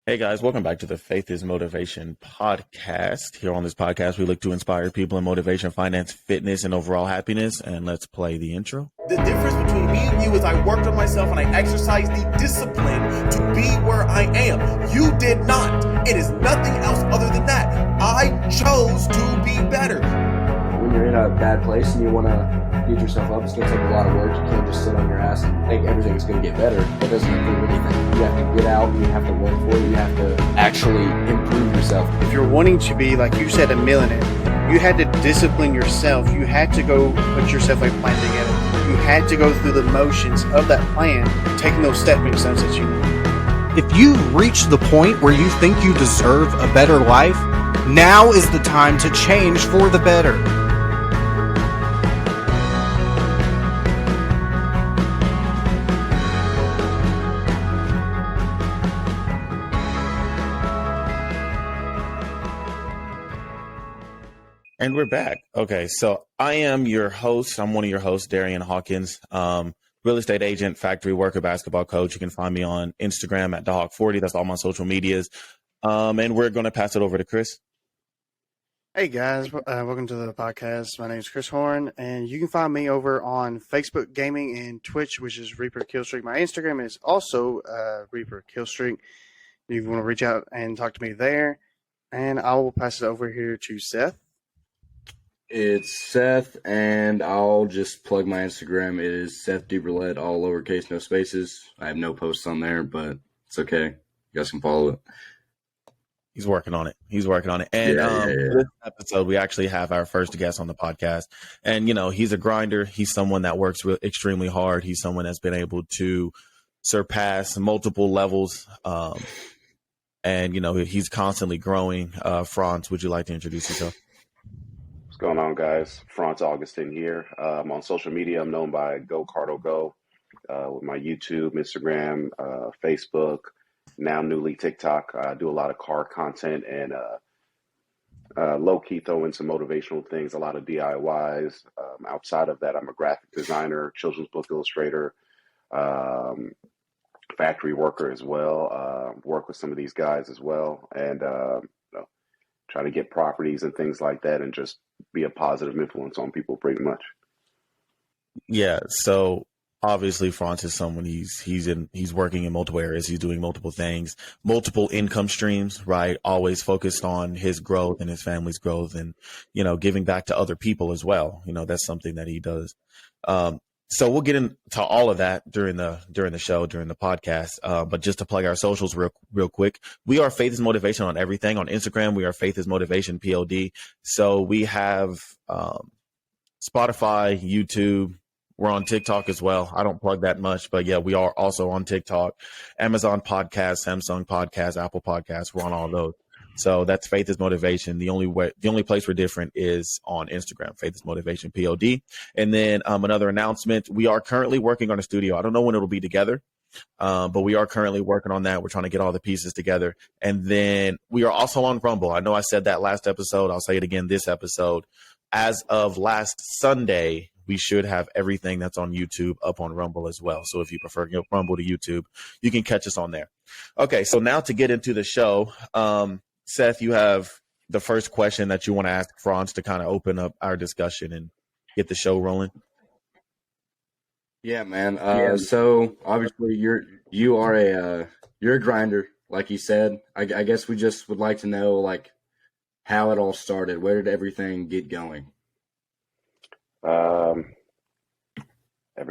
Hey guys, welcome back to the Faith is Motivation podcast. Here on this podcast, we look to inspire people in motivation, finance, fitness, and overall happiness. And let's play the intro. The difference between me and you is I worked on myself and I exercised the discipline to be where I am. You did not. It is nothing else other than that. I chose to be better. When you're in a bad place and you want to get yourself up, it's going to take a lot of work. You can't just sit on your ass and think everything is going to get better. That doesn't improve anything. You have to get out and you have to work for it. You have to actually improve yourself. If you're wanting to be, like you said, a millionaire, you had to discipline yourself. You had to go put yourself a plan together. You had to go through the motions of that plan, taking those stepping stones that you need. If you've reached the point where you think you deserve a better life, now is the time to change for the better. And we're back. Okay, so I am your host. I'm one of your hosts, Darian Hawkins, real estate agent, factory worker, basketball coach. You can find me on Instagram at DaHawk40. That's all my social medias. And we're going to pass it over to Chris. Hey guys, welcome to the podcast. My name is Chris Horn, and you can find me over on Facebook Gaming and Twitch, which is Reaper Killstreak. My Instagram is also Reaper Killstreak. You want to reach out and talk to me there, and I will pass it over here to Seth. It's Seth, and I'll just plug my Instagram. It is Seth Duberlet, all lowercase, no spaces. I have no posts on there, but it's okay. You guys can follow it. He's working on it. And this episode, we actually have our first guest on the podcast. And, you know, he's a grinder. He's someone that works extremely hard. He's someone that's been able to surpass multiple levels. And, you know, he's constantly growing. Frantz, would you like to introduce yourself? What's going on, guys? Frantz Augustin here. On social media, I'm known by GoCardoGo with my YouTube, Instagram, Facebook, now newly TikTok. I do a lot of car content and low-key throw in some motivational things, a lot of DIYs. Outside of that, I'm a graphic designer, children's book illustrator, factory worker as well. Work with some of these guys as well. And try to get properties and things like that and just be a positive influence on people pretty much. Yeah. So obviously Frantz is someone he's working in multiple areas. He's doing multiple things, multiple income streams, right? Always focused on his growth and his family's growth and, you know, giving back to other people as well. You know, that's something that he does. So we'll get into all of that during the show, during the podcast. But just to plug our socials real quick, we are Faith is Motivation on everything. On Instagram, we are Faith is Motivation POD. So we have Spotify, YouTube. We're on TikTok as well. I don't plug that much, but yeah, we are also on TikTok, Amazon Podcasts, Samsung Podcasts, Apple Podcasts. We're on all those. So that's Faith is Motivation. The only place we're different is on Instagram, Faith is Motivation POD. And then another announcement, we are currently working on a studio. I don't know when it'll be together, but we are currently working on that. We're trying to get all the pieces together. And then we are also on Rumble. I know I said that last episode. I'll say it again this episode. As of last Sunday, we should have everything that's on YouTube up on Rumble as well. So if you prefer Rumble to YouTube, you can catch us on there. Okay, so now to get into the show, Seth, you have the first question that you want to ask Frantz to kind of open up our discussion and get the show rolling. Yeah, man. So obviously you're a grinder, like you said. I guess we just would like to know like how it all started. Where did everything get going? Ever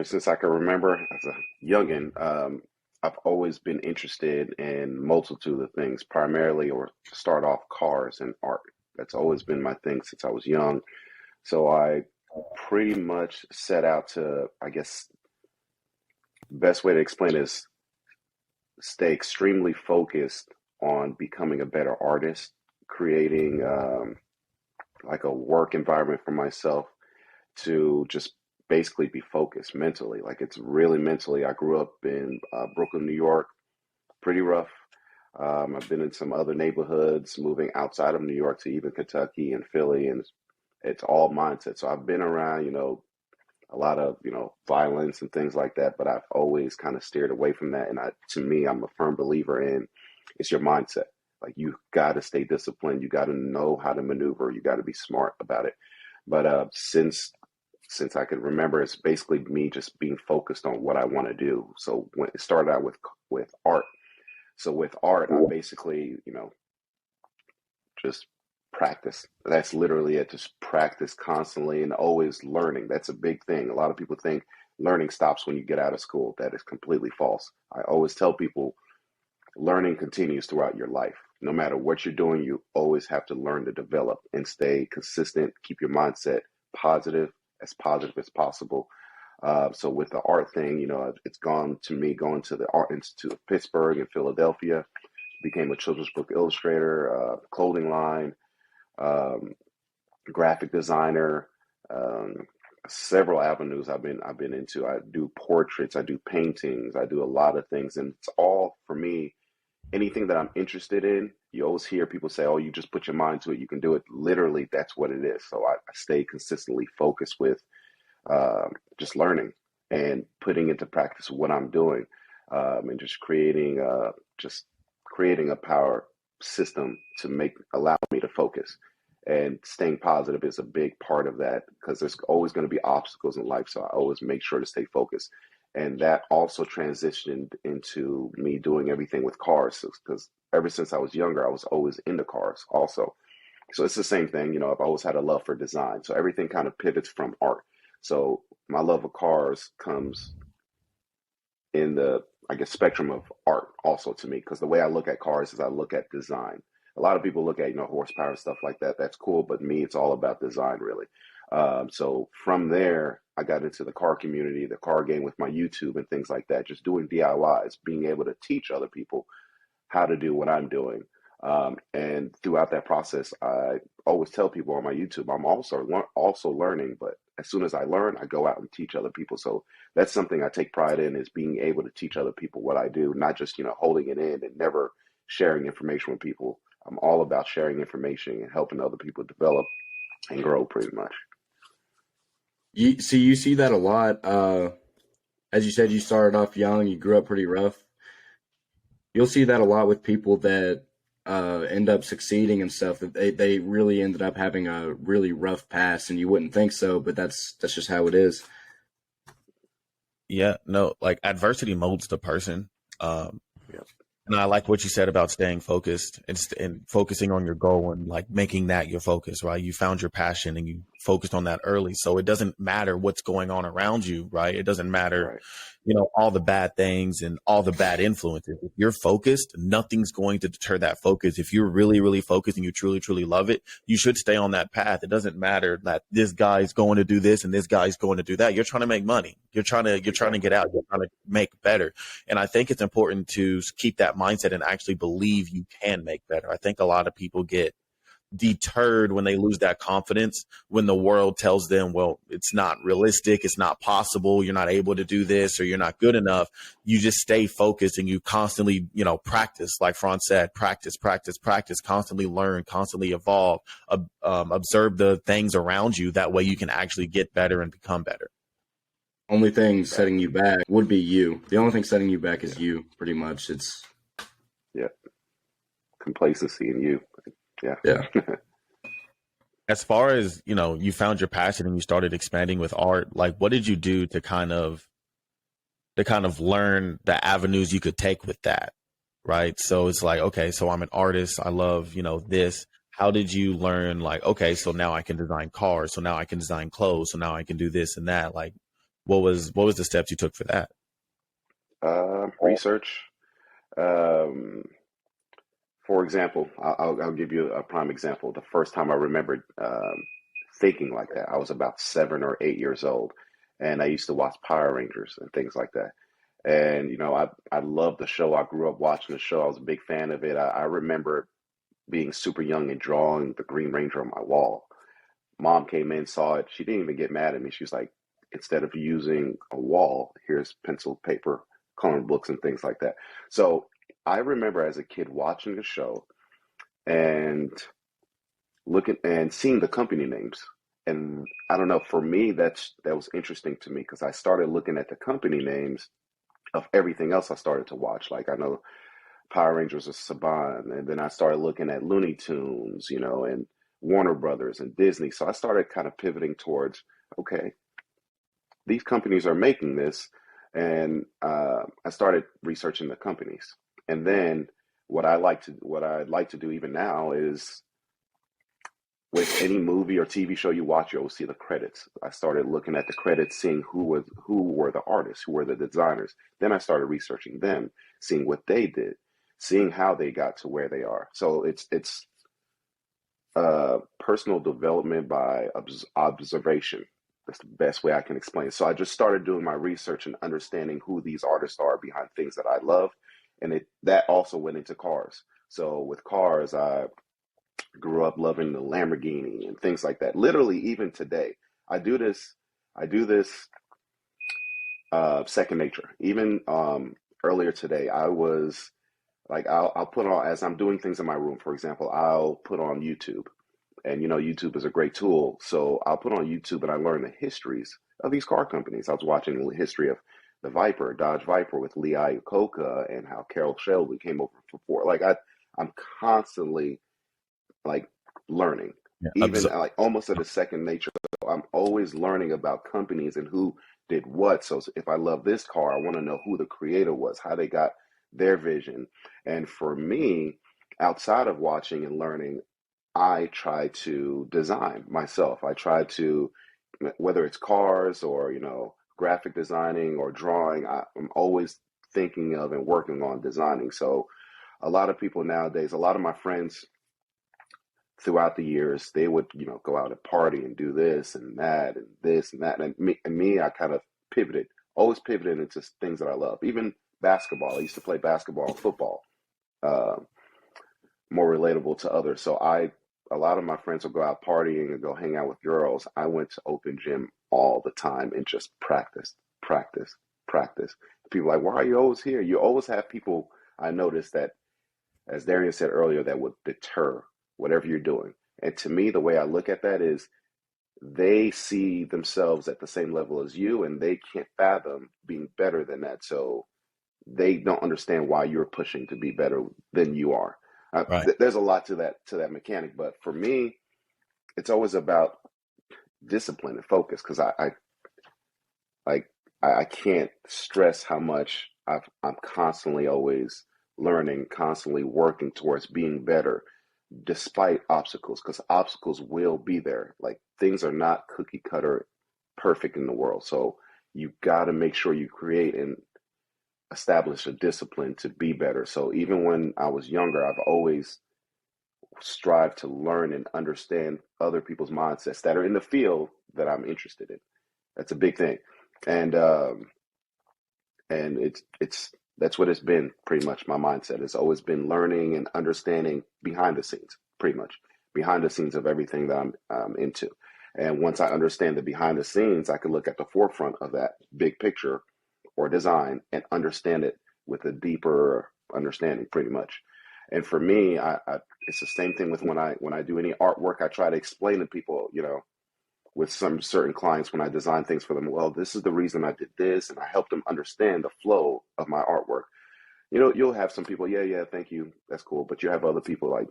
since I can remember as a youngin', I've always been interested in multitude of things, primarily or to start off cars and art. That's always been my thing since I was young. So I pretty much set out to, I guess, best way to explain it is stay extremely focused on becoming a better artist, creating like a work environment for myself to just basically be focused mentally. Like it's really mentally. I grew up in Brooklyn, New York, pretty rough. I've been in some other neighborhoods, moving outside of New York to even Kentucky and Philly, and it's all mindset. So I've been around, you know, a lot of, you know, violence and things like that, but I've always kind of steered away from that. And to me, I'm a firm believer in It's your mindset. Like you got to stay disciplined. You got to know how to maneuver. You got to be smart about it. But since I can remember, it's basically me just being focused on what I want to do. So when it started out with art. So with art, I basically, just practice. That's literally it. Just practice constantly and always learning. That's a big thing. A lot of people think learning stops when you get out of school. That is completely false. I always tell people learning continues throughout your life. No matter what you're doing, you always have to learn to develop and stay consistent. Keep your mindset positive as possible. So with the art thing, it's gone to me going to the Art Institute of Pittsburgh and Philadelphia, became a children's book illustrator, clothing line, um, graphic designer, several avenues I've been into. I do portraits, I do paintings, I do a lot of things, and it's all for me. Anything that I'm interested in, you always hear people say, "Oh, you just put your mind to it, you can do it." Literally, that's what it is. So I stay consistently focused with just learning and putting into practice what I'm doing, and just creating a power system to allow me to focus. And staying positive is a big part of that because there's always going to be obstacles in life. So I always make sure to stay focused. And that also transitioned into me doing everything with cars because ever since I was younger, I was always into cars also. So it's the same thing, I've always had a love for design. So everything kind of pivots from art. So my love of cars comes in the, I guess, spectrum of art also to me, because the way I look at cars is I look at design. A lot of people look at, horsepower and stuff like that. That's cool. But me, it's all about design, really. So from there, I got into the car community, the car game with my YouTube and things like that, just doing DIYs, being able to teach other people how to do what I'm doing. And throughout that process, I always tell people on my YouTube, I'm also learning, but as soon as I learn, I go out and teach other people. So that's something I take pride in, is being able to teach other people what I do, not just, holding it in and never sharing information with people. I'm all about sharing information and helping other people develop and grow pretty much. You see that a lot. As you said, you started off young, you grew up pretty rough. You'll see that a lot with people that end up succeeding and stuff, that they really ended up having a really rough past, and you wouldn't think so, but that's just how it is. Yeah, no, like adversity molds the person. Yeah. And I like what you said about staying focused and focusing on your goal and like making that your focus, right? You found your passion and you focused on that early. So it doesn't matter what's going on around you, right? It doesn't matter, Right. All the bad things and all the bad influences. If you're focused, nothing's going to deter that focus. If you're really, really focused and you truly, truly love it, you should stay on that path. It doesn't matter that this guy's going to do this and this guy's going to do that. You're trying to make money. You're trying to get out. You're trying to make better. And I think it's important to keep that mindset and actually believe you can make better. I think a lot of people get deterred when they lose that confidence, when the world tells them, well, it's not realistic, it's not possible, you're not able to do this, or you're not good enough. You just stay focused and you constantly, practice, like Frantz said, practice, constantly learn, constantly evolve, observe the things around you. That way you can actually get better and become better. Only thing setting you back would be you. The only thing setting you back is you, pretty much. It's Complacency in you. Yeah. As far as, you found your passion and you started expanding with art, like what did you do to kind of learn the avenues you could take with that? Right. So it's like, okay, so I'm an artist. I love, this. How did you learn, like, okay, so now I can design cars. So now I can design clothes. So now I can do this and that. Like, what was the steps you took for that? Research. Um, For example, I'll give you a prime example. The first time I remembered thinking like that, I was about 7 or 8 years old, and I used to watch Power Rangers and things like that. And I loved the show. I grew up watching the show. I was a big fan of it. I remember being super young and drawing the Green Ranger on my wall. Mom came in, saw it. She didn't even get mad at me. She was like, instead of using a wall, here's pencil, paper, coloring books, and things like that. So I remember as a kid watching the show and looking and seeing the company names. And I don't know, for me, that was interesting to me because I started looking at the company names of everything else I started to watch. Like I know Power Rangers of Saban, and then I started looking at Looney Tunes, and Warner Brothers and Disney. So I started kind of pivoting towards, okay, these companies are making this, and I started researching the companies. And then what I'd like to do even now is, with any movie or TV show you watch, you always see the credits. I started looking at the credits, seeing who were the artists, who were the designers. Then I started researching them, seeing what they did, seeing how they got to where they are. So it's personal development by observation. That's the best way I can explain it. So I just started doing my research and understanding who these artists are behind things that I love, and that also went into cars. So with cars, I grew up loving the Lamborghini and things like that. Literally, even today, I do this second nature. Even earlier today, I was like, I'll put on, as I'm doing things in my room, for example, I'll put on YouTube. And YouTube is a great tool. So I'll put on YouTube and I learn the histories of these car companies. I was watching the history of the Viper, Dodge Viper, with Lee Iacocca, and how Carroll Shelby came over for Ford. Like I'm constantly like learning, even like almost at a second nature. So I'm always learning about companies and who did what. So if I love this car, I want to know who the creator was, how they got their vision. And for me, outside of watching and learning, I try to design myself. I try to, whether it's cars or, graphic designing or drawing, I'm always thinking of and working on designing. So a lot of people nowadays, a lot of my friends throughout the years, they would, go out and party and do this and that and this and that. And me, I kind of always pivoted into things that I love. Even basketball. I used to play basketball and football, more relatable to others. So a lot of my friends will go out partying and go hang out with girls. I went to open gym all the time and just practice. People are like, why are you always here? You always have people, I noticed, that, as Darian said earlier, that would deter whatever you're doing. And to me, the way I look at that is, they see themselves at the same level as you, and they can't fathom being better than that. So they don't understand why you're pushing to be better than you are. Right. There's a lot to that mechanic, but for me, it's always about discipline and focus, because I can't stress how much I'm constantly always learning, constantly working towards being better, despite obstacles, because obstacles will be there. Like, things are not cookie cutter perfect in the world, so you got to make sure you create and establish a discipline to be better. So even when I was younger, I've always strived to learn and understand other people's mindsets that are in the field that I'm interested in. That's a big thing. And it's that's what it's been, pretty much. My mindset has always been learning and understanding behind the scenes, pretty much behind the scenes of everything that I'm into. And once I understand the behind the scenes, I can look at the forefront of that big picture or design and understand it with a deeper understanding, pretty much. And for me, it's the same thing with when I do any artwork. I try to explain to people, with some certain clients, when I design things for them, well, this is the reason I did this, and I help them understand the flow of my artwork. You'll have some people, yeah, thank you, that's cool. But you have other people like,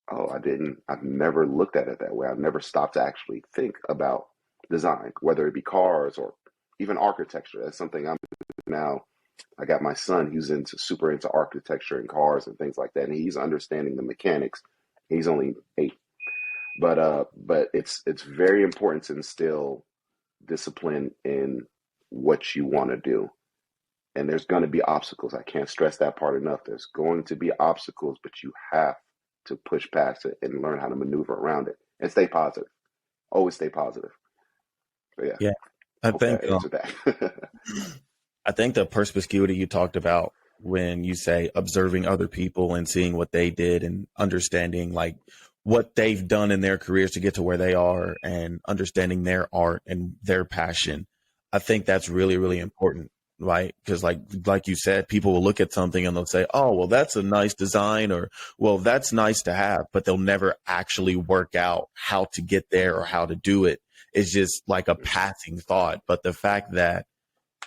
oh, I've never looked at it that way. I've never stopped to actually think about design, whether it be cars or even architecture. That's something I'm now. I got my son who's super into architecture and cars and things like that, and he's understanding the mechanics. He's only 8, but it's very important to instill discipline in what you want to do. And there's going to be obstacles. I can't stress that part enough. There's going to be obstacles, but you have to push past it and learn how to maneuver around it and stay positive. Always stay positive. But yeah. I think I think the perspicuity you talked about when you say observing other people and seeing what they did and understanding like what they've done in their careers to get to where they are and understanding their art and their passion. I think that's really, really important, right? Because like you said, people will look at something and they'll say, oh, well, that's a nice design, or, well, that's nice to have, but they'll never actually work out how to get there or how to do it. It's just like a passing thought. But the fact that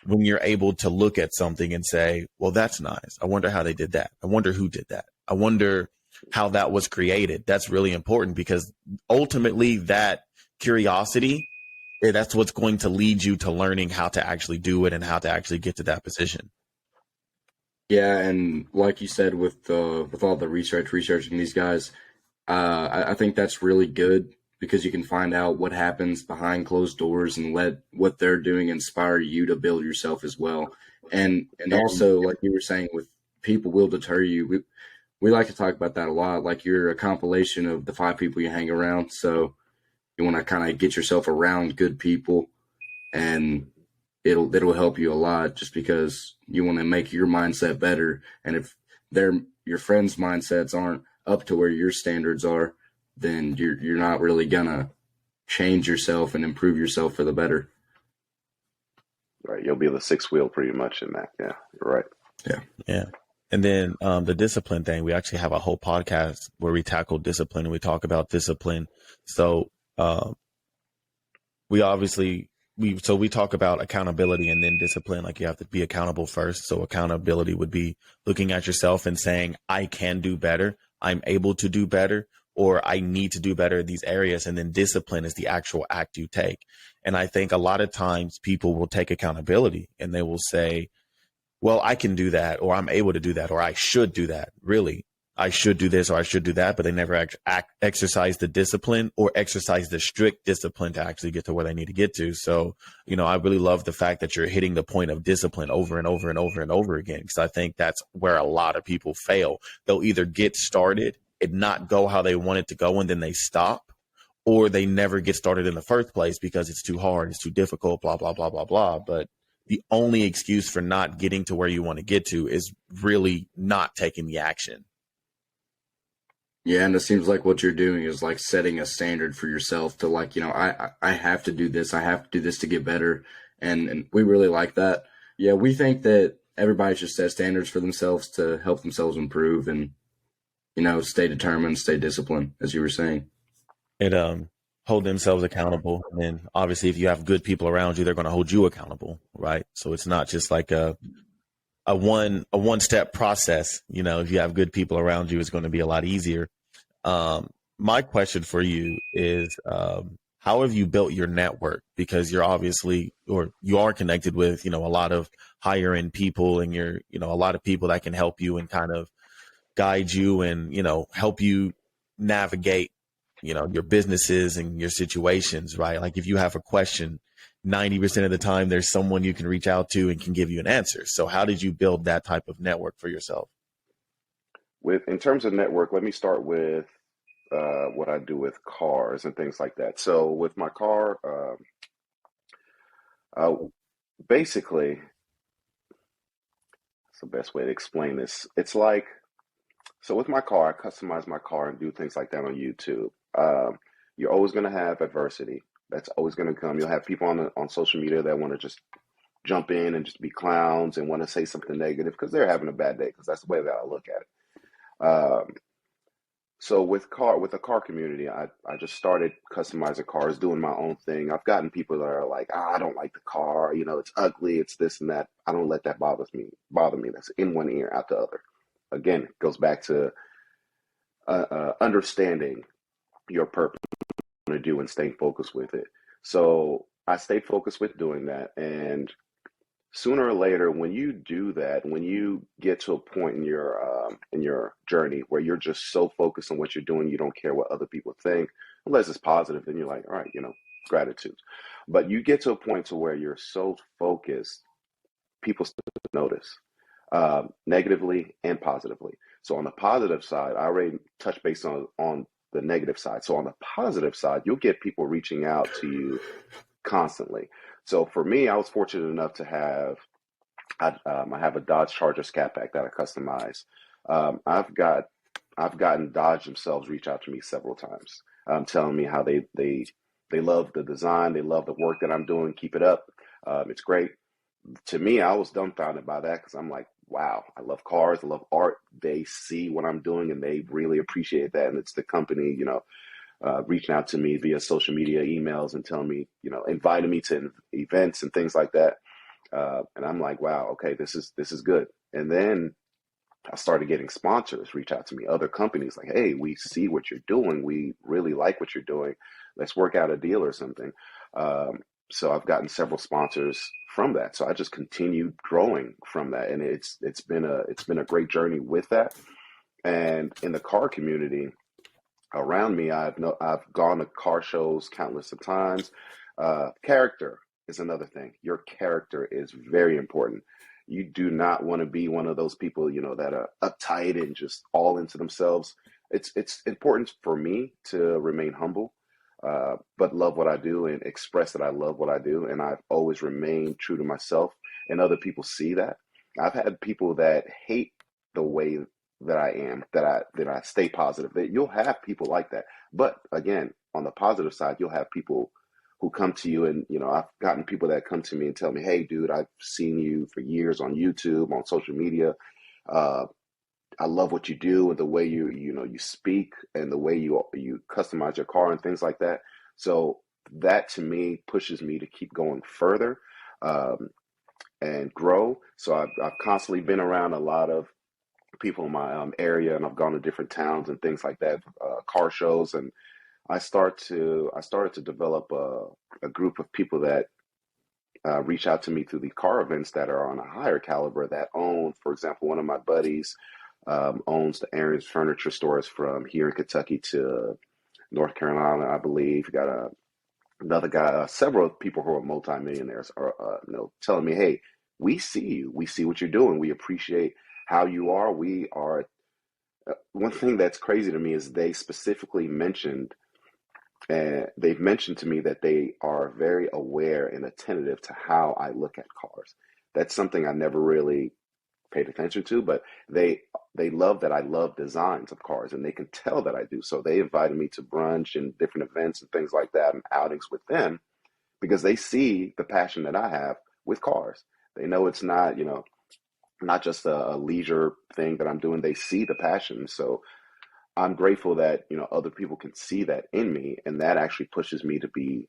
when you're able to look at something and say, well, that's nice. I wonder how they did that. I wonder who did that. I wonder how that was created. That's really important, because ultimately that curiosity, that's what's going to lead you to learning how to actually do it and how to actually get to that position. Yeah, and like you said, with all the researching these guys, I think that's really good, because you can find out what happens behind closed doors and let what they're doing inspire you to build yourself as well. And also, like you were saying, with people will deter you. We like to talk about that a lot. Like, you're a compilation of the 5 people you hang around. So you want to kind of get yourself around good people, and it'll help you a lot, just because you want to make your mindset better. And if your friends' mindsets aren't up to where your standards are, then you're not really gonna change yourself and improve yourself for the better. Right. You'll be the 6th wheel pretty much in that. Yeah, you're right. Yeah. Yeah. And then the discipline thing, we actually have a whole podcast where we tackle discipline and we talk about discipline. So we talk about accountability and then discipline. Like, you have to be accountable first. So accountability would be looking at yourself and saying, I can do better. I'm able to do better, or I need to do better in these areas. And then discipline is the actual act you take. And I think a lot of times people will take accountability and they will say, well, I can do that, or I'm able to do that, or I should do that. Really, I should do this or I should do that, but they never exercise the discipline or exercise the strict discipline to actually get to where they need to get to. So, I really love the fact that you're hitting the point of discipline over and over and over and over again, because I think that's where a lot of people fail. They'll either get started and not go how they want it to go, and then they stop, or they never get started in the first place because it's too hard, it's too difficult, blah, blah, blah, blah, blah. But the only excuse for not getting to where you want to get to is really not taking the action. Yeah, and it seems like what you're doing is like setting a standard for yourself to, like, I have to do this. I have to do this to get better. And we really like that. Yeah, we think that everybody should set standards for themselves to help themselves improve and, stay determined, stay disciplined, as you were saying. It hold themselves accountable. And obviously, if you have good people around you, they're going to hold you accountable, right? So it's not just like a one-step process. If you have good people around you, it's going to be a lot easier. My question for you is, how have you built your network? Because you're obviously, or you are connected with, a lot of higher end people, and you're, a lot of people that can help you and kind of guide you and, help you navigate, your businesses and your situations, right? Like, if you have a question, 90% of the time there's someone you can reach out to and can give you an answer. So how did you build that type of network for yourself? In terms of network, let me start with what I do with cars and things like that. So with my car, basically, it's the best way to explain this. It's like, so with my car, I customize my car and do things like that on YouTube. You're always going to have adversity. That's always going to come. You'll have people on social media that want to just jump in and just be clowns and want to say something negative because they're having a bad day, because that's the way that I look at it. So with the car community, I just started customizing cars, doing my own thing. I've gotten people that are like, I don't like the car, it's ugly, it's this and that. I don't let that bother me. That's in one ear, out the other. Again, it goes back to understanding your purpose, what you want to do, and staying focused with it. So I stayed focused with doing that, and sooner or later, when you do that, when you get to a point in your journey where you're just so focused on what you're doing, you don't care what other people think, unless it's positive, then you're like, all right, gratitude. But you get to a point to where you're so focused, people still notice, negatively and positively. So on the positive side, I already touched base on the negative side. So on the positive side, you'll get people reaching out to you constantly. So for me, I was fortunate enough to have, I have a Dodge Charger Scat Pack that I customize. I've gotten Dodge themselves reach out to me several times, telling me how they love the design, they love the work that I'm doing, keep it up. It's great. To me, I was dumbfounded by that, because I'm like, wow, I love cars, I love art. They see what I'm doing and they really appreciate that. And it's the company, reaching out to me via social media, emails, and telling me, inviting me to events and things like that. And I'm like, wow, okay, this is good. And then I started getting sponsors reach out to me, other companies like, hey, we see what you're doing. We really like what you're doing. Let's work out a deal or something. Um, so I've gotten several sponsors from that. So I just continued growing from that, and it's been a great journey with that. And in the car community around me, I've gone to car shows countless of times. Character is another thing. Your character is very important. You do not want to be one of those people, that are uptight and just all into themselves. It's important for me to remain humble, but love what I do and express that I love what I do. And I've always remained true to myself, and other people see that. I've had people that hate the way that I am, that I stay positive. That you'll have people like that. But again, on the positive side, you'll have people who come to you, and I've gotten people that come to me and tell me, "Hey, dude, I've seen you for years on YouTube, on social media. Uh, I love what you do and the way you speak and the way you customize your car and things like that." So that to me pushes me to keep going further, um, and grow. So I've constantly been around a lot of people in my area, and I've gone to different towns and things like that, car shows, and I started to develop a group of people that reach out to me through the car events that are on a higher caliber, that own, for example, one of my buddies owns the Aaron's Furniture Stores from here in Kentucky to North Carolina, I believe. You got another guy, several people who are multimillionaires are telling me, "Hey, we see you, we see what you're doing, we appreciate how you are. We are." One thing that's crazy to me is they've mentioned to me that they are very aware and attentive to how I look at cars. That's something I never really paid attention to, but they love that I love designs of cars, and they can tell that I do. So they invited me to brunch and different events and things like that and outings with them, because they see the passion that I have with cars. They know it's not just a leisure thing that I'm doing. They see the passion. So I'm grateful that other people can see that in me, and that actually pushes me to be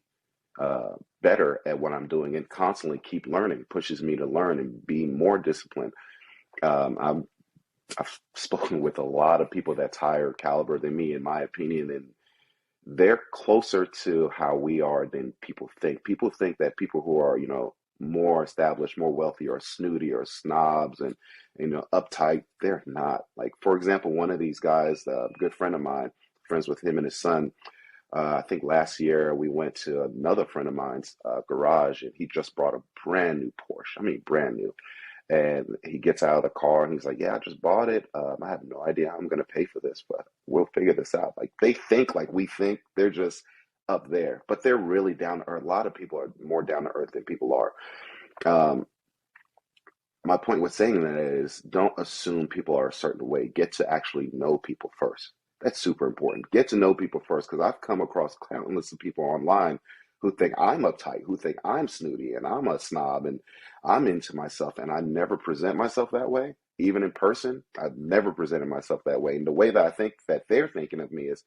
better at what I'm doing and constantly keep learning. Pushes me to learn and be more disciplined. I've spoken with a lot of people that's higher caliber than me, in my opinion, and they're closer to how we are than people think. People think that people who are more established, more wealthy, or snooty, or snobs, and uptight. They're not. Like, for example, one of these guys, a good friend of mine, friends with him and his son. I think last year we went to another friend of mine's garage, and he just bought a brand new Porsche. I mean, brand new. And he gets out of the car and he's like, "Yeah, I just bought it. I have no idea how I'm going to pay for this, but we'll figure this out." Like, they think like we think. They're just up there, but they're really down to earth. A lot of people are more down to earth than people are. Um, my point with saying that is, don't assume people are a certain way. Get to actually know people first. That's super important. Get to know people first, because I've come across countless of people online who think I'm uptight, who think I'm snooty and I'm a snob and I'm into myself, and I never present myself that way. Even in person, I've never presented myself that way. And the way that I think that they're thinking of me is,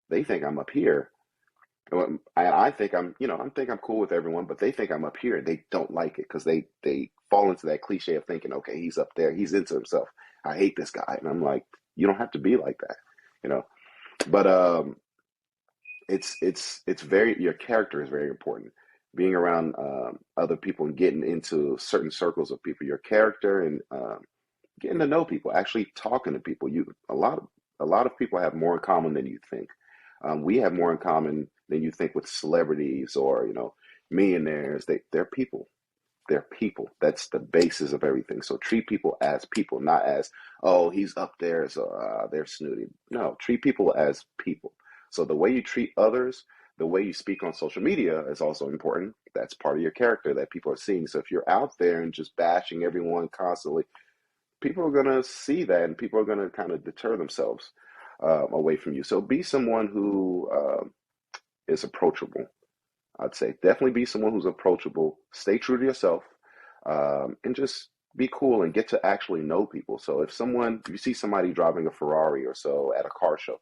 they think I'm up here. I think I'm cool with everyone, but they think I'm up here. They don't like it because they fall into that cliche of thinking, okay, he's up there, he's into himself. I hate this guy, and I'm like, you don't have to be like that, you know. But it's very, your character is very important. Being around other people and getting into certain circles of people, your character, and getting to know people, actually talking to people. A lot of people have more in common than you think. We have more in common than you think with celebrities or millionaires. They're people. They're people. That's the basis of everything. So treat people as people, not as, oh, he's up there, so they're snooty. No, treat people as people. So the way you treat others, the way you speak on social media is also important. That's part of your character that people are seeing. So if you're out there and just bashing everyone constantly, people are going to see that, and people are going to kind of deter themselves away from you. So be someone who is approachable. I'd say definitely be someone who's approachable. Stay true to yourself, and just be cool and get to actually know people. So if you see somebody driving a Ferrari or so at a car show,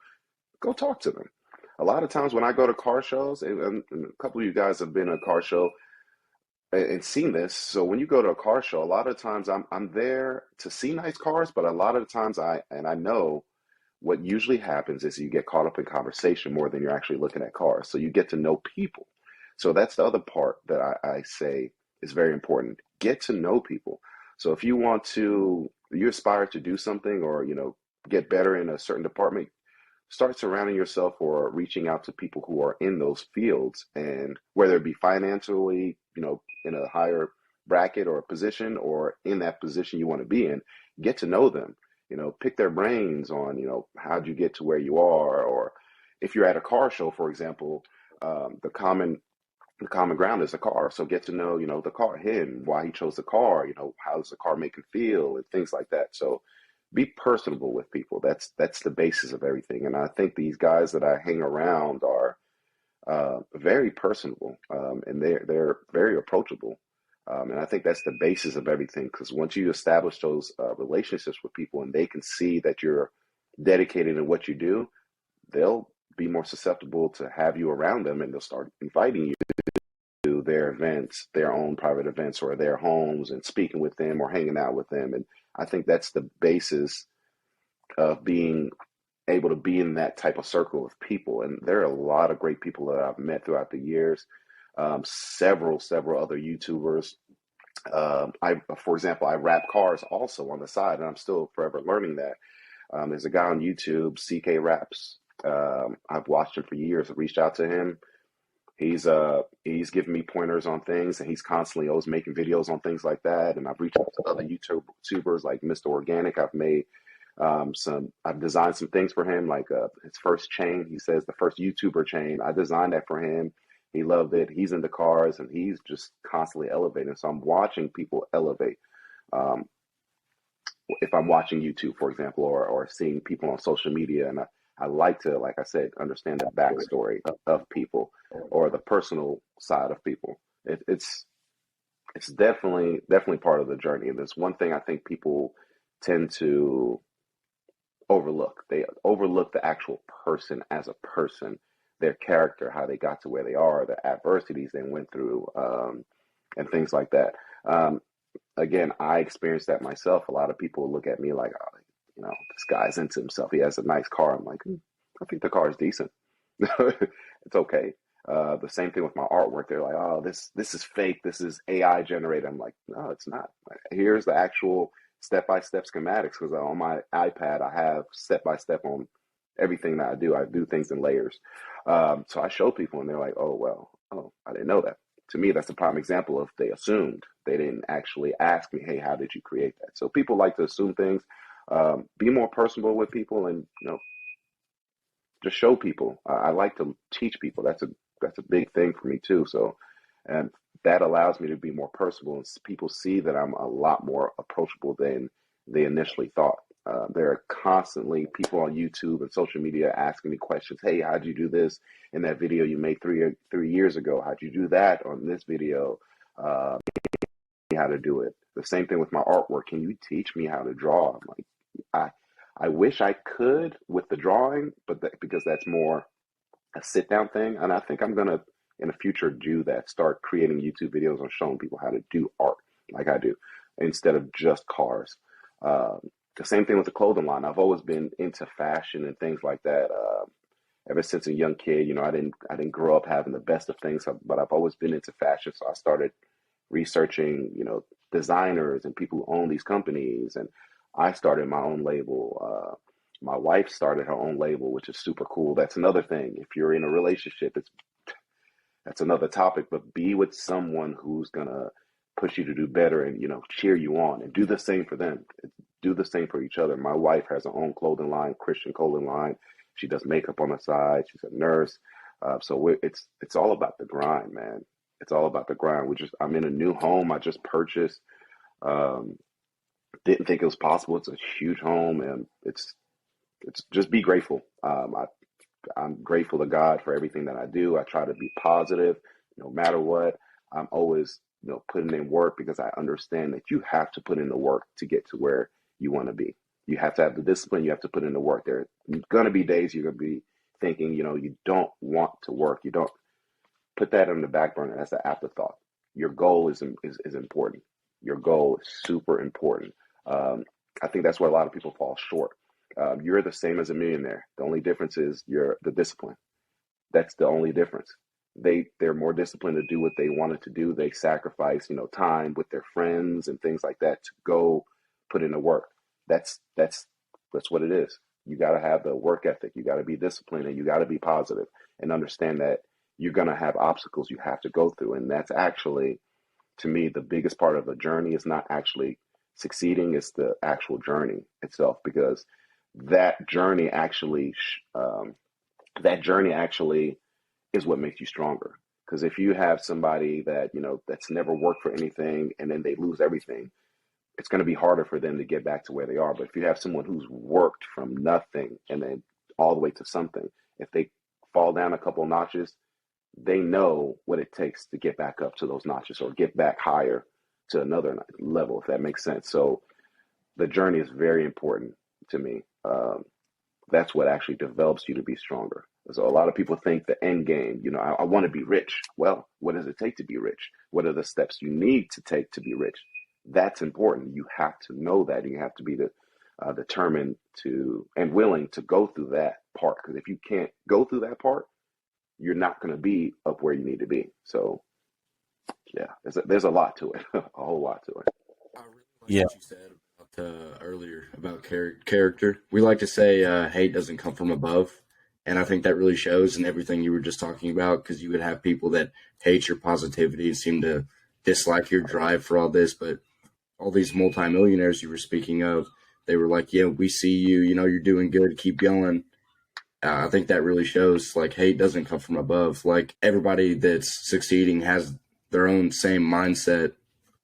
go talk to them. A lot of times when I go to car shows, and a couple of you guys have been at a car show, and seen this. So when you go to a car show, a lot of times I'm there to see nice cars, but a lot of the times I know what usually happens is you get caught up in conversation more than you're actually looking at cars. So you get to know people. So that's the other part that I say is very important. Get to know people. So if you aspire to do something or, get better in a certain department, start surrounding yourself or reaching out to people who are in those fields, and whether it be financially, in a higher bracket or a position, or in that position you want to be in, get to know them, pick their brains on, how'd you get to where you are, or if you're at a car show, for example, the common ground is the car. So get to know, the car, him, why he chose the car, how does the car make him feel, and things like that. So be personable with people. That's the basis of everything. And I think these guys that I hang around are very personable, and they're very approachable. And I think that's the basis of everything. Because once you establish those relationships with people, and they can see that you're dedicated in what you do, they'll be more susceptible to have you around them, and they'll start inviting you to their events, their own private events, or their homes, and speaking with them or hanging out with them. And I think that's the basis of being able to be in that type of circle of people. And there are a lot of great people that I've met throughout the years. Several other YouTubers. For example, I wrap cars also on the side, and I'm still forever learning that. There's a guy on YouTube, CK Raps. I've watched him for years. I've reached out to him. He's giving me pointers on things, and he's constantly always making videos on things like that. And I've reached out to other YouTubers like Mr. Organic. I've designed some things for him, like his first chain. He says the first YouTuber chain. I designed that for him. He loved it. He's into cars, and he's just constantly elevating. So I'm watching people elevate. If I'm watching YouTube, for example, or seeing people on social media, and I like to, like I said, understand the backstory of people, or the personal side of people. It's definitely part of the journey. And there's one thing I think people tend to overlook. They overlook the actual person as a person, their character, how they got to where they are, the adversities they went through, and things like that. Again, I experienced that myself. A lot of people look at me like, oh, this guy's into himself. He has a nice car. I'm like, I think the car is decent. It's okay. The same thing with my artwork. They're like, oh, this is fake. This is AI generated. I'm like, no, it's not. Here's the actual step-by-step schematics, because on my iPad, I have step-by-step on everything that I do. I do things in layers. So I show people, and they're like, oh, I didn't know that. To me, that's a prime example of they assumed. They didn't actually ask me, hey, how did you create that? So people like to assume things. Be more personable with people, and just show people. I like to teach people. That's a big thing for me too. So, and that allows me to be more personable, and people see that I'm a lot more approachable than they initially thought. There are constantly people on YouTube and social media asking me questions. Hey, how'd you do this in that video you made three years ago? How'd you do that on this video? How to do it. The same thing with my artwork. Can you teach me how to draw? I'm like, I wish I could with the drawing, but because that's more a sit down thing. And I think I'm gonna in the future do that. Start creating YouTube videos on showing people how to do art like I do, instead of just cars. The same thing with the clothing line. I've always been into fashion and things like that. Ever since a young kid, I didn't grow up having the best of things, but I've always been into fashion. So I started researching, designers and people who own these companies, and I started my own label. My wife started her own label, which is super cool. That's another thing. If you're in a relationship, that's another topic. But be with someone who's gonna push you to do better, and cheer you on, and do the same for them. Do the same for each other. My wife has her own clothing line, Christian clothing line. She does makeup on the side. She's a nurse. So it's all about the grind, man. It's all about the grind. I'm in a new home I just purchased. Didn't think it was possible. It's a huge home, and it's just be grateful. I'm grateful to God for everything that I do. I try to be positive, no matter what. I'm always, putting in work, because I understand that you have to put in the work to get to where you want to be. You have to have the discipline. You have to put in the work. There are going to be days you're going to be thinking, you don't want to work. You don't put that on the back burner. That's an afterthought. your goal is important. Your goal is super important. I think that's where a lot of people fall short. You're the same as a millionaire. The only difference is the discipline. That's the only difference. They're more disciplined to do what they wanted to do. They sacrifice, time with their friends and things like that to go put in the work. That's what it is. You got to have the work ethic. You got to be disciplined, and you got to be positive and understand that you're going to have obstacles you have to go through. And that's actually, to me, the biggest part of the journey is not actually succeeding. It's the actual journey itself, because that journey actually is what makes you stronger. Because if you have somebody that, that's never worked for anything and then they lose everything, it's going to be harder for them to get back to where they are. But if you have someone who's worked from nothing and then all the way to something, if they fall down a couple notches, they know what it takes to get back up to those notches or get back higher to another level, if that makes sense. So the journey is very important to me. That's what actually develops you to be stronger. So a lot of people think the end game, I want to be rich. Well, what does it take to be rich? What are the steps you need to take to be rich? That's important. You have to know that. You have to be determined to and willing to go through that part. Because if you can't go through that part, you're not going to be up where you need to be. So, yeah, there's a lot to it, a whole lot to it. I really like what you said about earlier about character. We like to say hate doesn't come from above. And I think that really shows in everything you were just talking about, because you would have people that hate your positivity and seem to dislike your drive for all this. But all these multimillionaires you were speaking of, they were like, yeah, we see you, you're doing good, keep going. I think that really shows, like, hate doesn't come from above. Like, everybody that's succeeding has their own same mindset,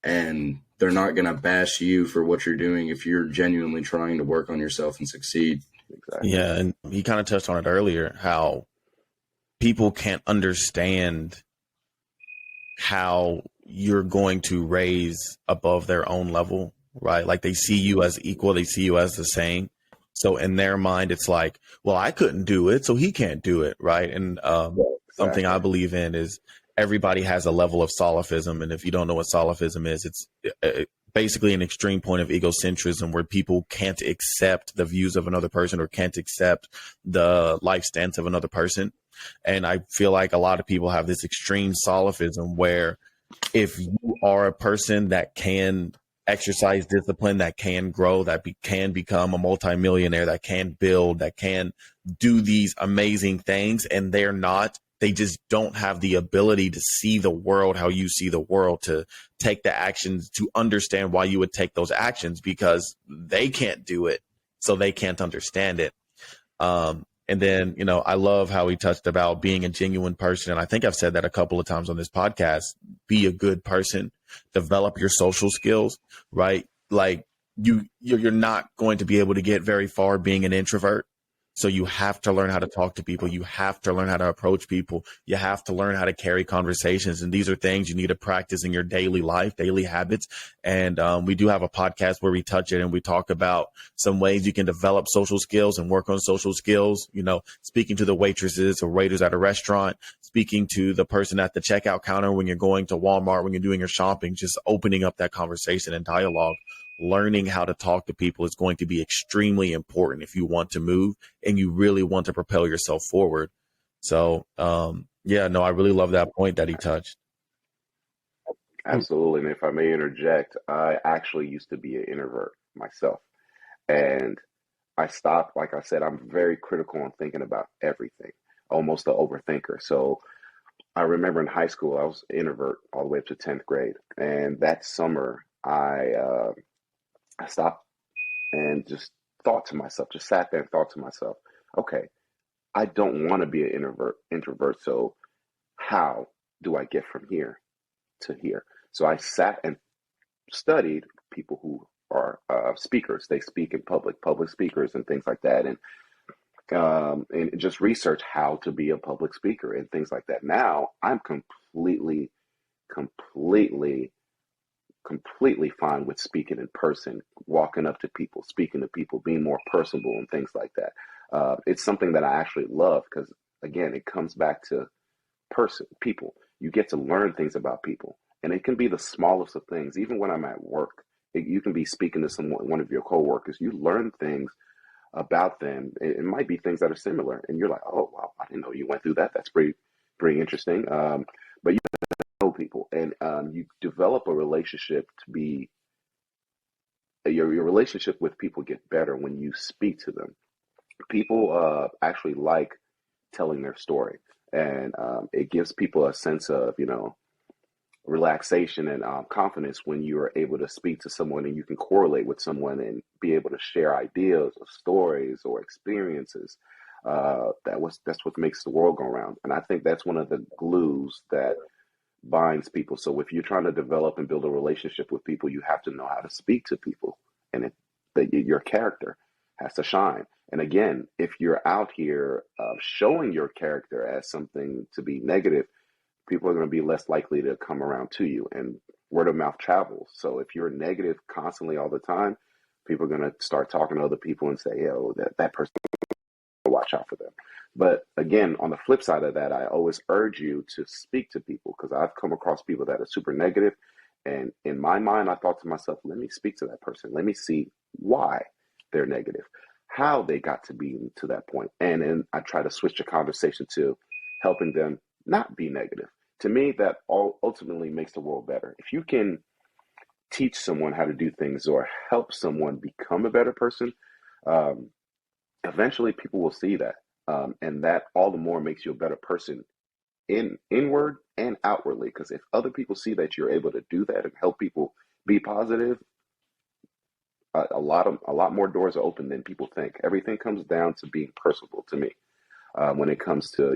and they're not going to bash you for what you're doing if you're genuinely trying to work on yourself and succeed. Exactly. Yeah, and he kind of touched on it earlier, how people can't understand how you're going to raise above their own level, right? Like, they see you as equal, they see you as the same. So in their mind, it's like, well, I couldn't do it, so he can't do it, right? And something I believe in is everybody has a level of solipsism. And if you don't know what solipsism is, it's basically an extreme point of egocentrism where people can't accept the views of another person or can't accept the life stance of another person. And I feel like a lot of people have this extreme solipsism where if you are a person that can exercise discipline, that can grow, that can become a multimillionaire, that can build, that can do these amazing things, and they just don't have the ability to see the world how you see the world, to take the actions, to understand why you would take those actions, because they can't do it, so they can't understand it. And then, I love how he touched about being a genuine person. And I think I've said that a couple of times on this podcast. Be a good person, develop your social skills, right? Like you're not going to be able to get very far being an introvert. So you have to learn how to talk to people. You have to learn how to approach people. You have to learn how to carry conversations. And these are things you need to practice in your daily life, daily habits. And we do have a podcast where we touch it and we talk about some ways you can develop social skills and work on social skills, speaking to the waitresses or waiters at a restaurant, speaking to the person at the checkout counter when you're going to Walmart, when you're doing your shopping, just opening up that conversation and dialogue. Learning how to talk to people is going to be extremely important if you want to move and you really want to propel yourself forward. So, I really love that point that he touched. Absolutely. And if I may interject, I actually used to be an introvert myself. And I stopped. Like I said, I'm very critical on thinking about everything, almost an overthinker. So I remember in high school, I was an introvert all the way up to 10th grade. And that summer, I stopped and just thought to myself, just sat there and thought to myself, okay, I don't want to be an introvert. So how do I get from here to here? So I sat and studied people who are speakers. They speak in public speakers and things like that. And just research how to be a public speaker and things like that. Now I'm completely fine with speaking in person, walking up to people, speaking to people, being more personable and things like that. It's something that I actually love because, again, it comes back to people. You get to learn things about people. And it can be the smallest of things. Even when I'm at work, you can be speaking to someone, one of your coworkers. You learn things about them. It might be things that are similar, and you're like, oh wow, I didn't know you went through that. That's pretty interesting. But you know people, and you develop a relationship to be your relationship with people get better when you speak to them. People actually like telling their story, and it gives people a sense of relaxation and confidence when you are able to speak to someone and you can correlate with someone and be able to share ideas or stories or experiences. That's what makes the world go around, and I think that's one of the glues that binds people. So if you're trying to develop and build a relationship with people, you have to know how to speak to people, and your character has to shine. And again, if you're out here showing your character as something to be negative, people are going to be less likely to come around to you, and word of mouth travels. So if you're negative constantly all the time, people are going to start talking to other people and say, "Oh, that person, watch out for them." But again, on the flip side of that, I always urge you to speak to people, because I've come across people that are super negative, and in my mind, I thought to myself, let me speak to that person. Let me see why they're negative, how they got to be to that point. And then I try to switch the conversation to helping them not be negative. To me, that all ultimately makes the world better. If you can teach someone how to do things or help someone become a better person, um, eventually people will see that. And that all the more makes you a better person inward and outwardly. Because if other people see that you're able to do that and help people be positive, a lot more doors are open than people think. Everything comes down to being personable to me, when it comes to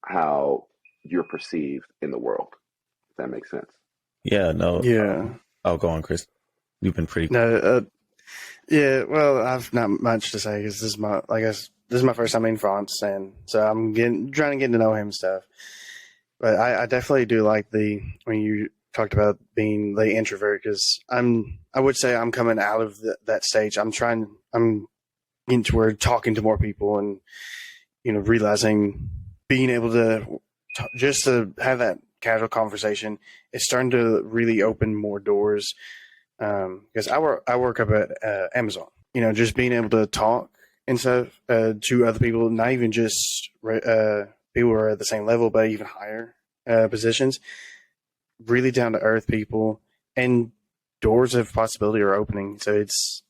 how you're perceived in the world. If that makes sense. Yeah, no. Yeah. Oh, go on, Chris. You've been pretty. No. Yeah. Well, I've not much to say because this is my first time in France, and so I'm trying to get to know him and stuff. But I definitely do like when you talked about being the introvert, because I would say I'm coming out of that stage. I'm getting to where talking to more people and realizing being able to just to have that casual conversation is starting to really open more doors. Because I work up at Amazon, just being able to talk and stuff to other people, not even just people who are at the same level, but even higher positions, really down to earth people, and doors of possibility are opening. So it's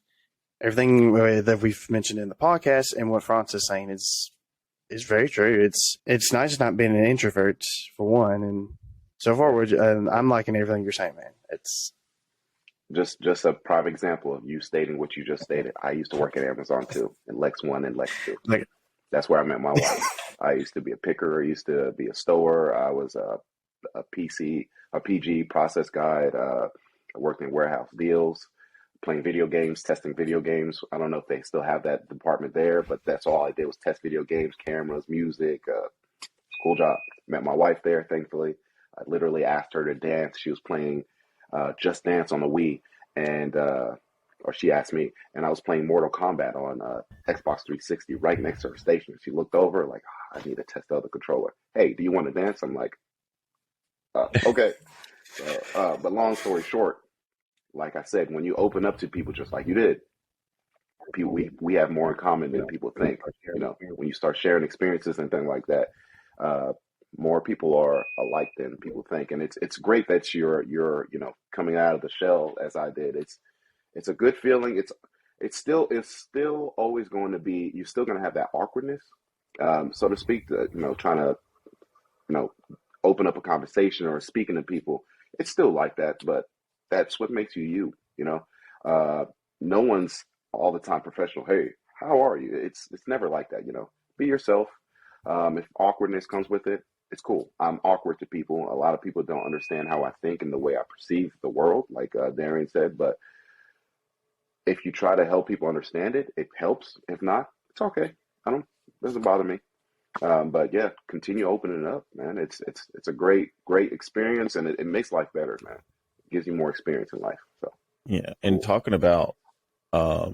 everything that we've mentioned in the podcast and what Frantz is saying is very true. It's nice not being an introvert for one, and so far I'm liking everything you're saying, man. It's just a prime example of you stating what you just stated. I used to work at Amazon too, in Lex 1 and Lex 2. That's where I met my wife. I used to be a picker. I used to be a stower. I was a PG process guide. I worked in warehouse deals, playing video games, testing video games. I don't know if they still have that department there, but that's all I did was test video games, cameras, music. Cool job. Met my wife there, thankfully. I literally asked her to dance. She was playing Just Dance on the Wii, and or she asked me, and I was playing Mortal Kombat on Xbox 360 right next to her station. She looked over like, I need to test the other controller. Hey, do you want to dance? I'm like, okay. But long story short, like I said, when you open up to people just like you did, people we have more in common than people think. When you start sharing experiences and things like that, more people are alike than people think, and it's great that you're coming out of the shell as I did. It's a good feeling. It's still always going to be, you're still going to have that awkwardness, so to speak, trying to open up a conversation or speaking to people. It's still like that, but that's what makes you. No one's all the time professional. Hey, how are you? It's never like that. Be yourself. If awkwardness comes with it, it's cool. I'm awkward to people. A lot of people don't understand how I think and the way I perceive the world, like Darian said. But if you try to help people understand it, it helps. If not, it's okay. It doesn't bother me. But yeah, continue opening up, man. It's a great experience, and it makes life better, man. It gives you more experience in life. So Yeah, and talking about how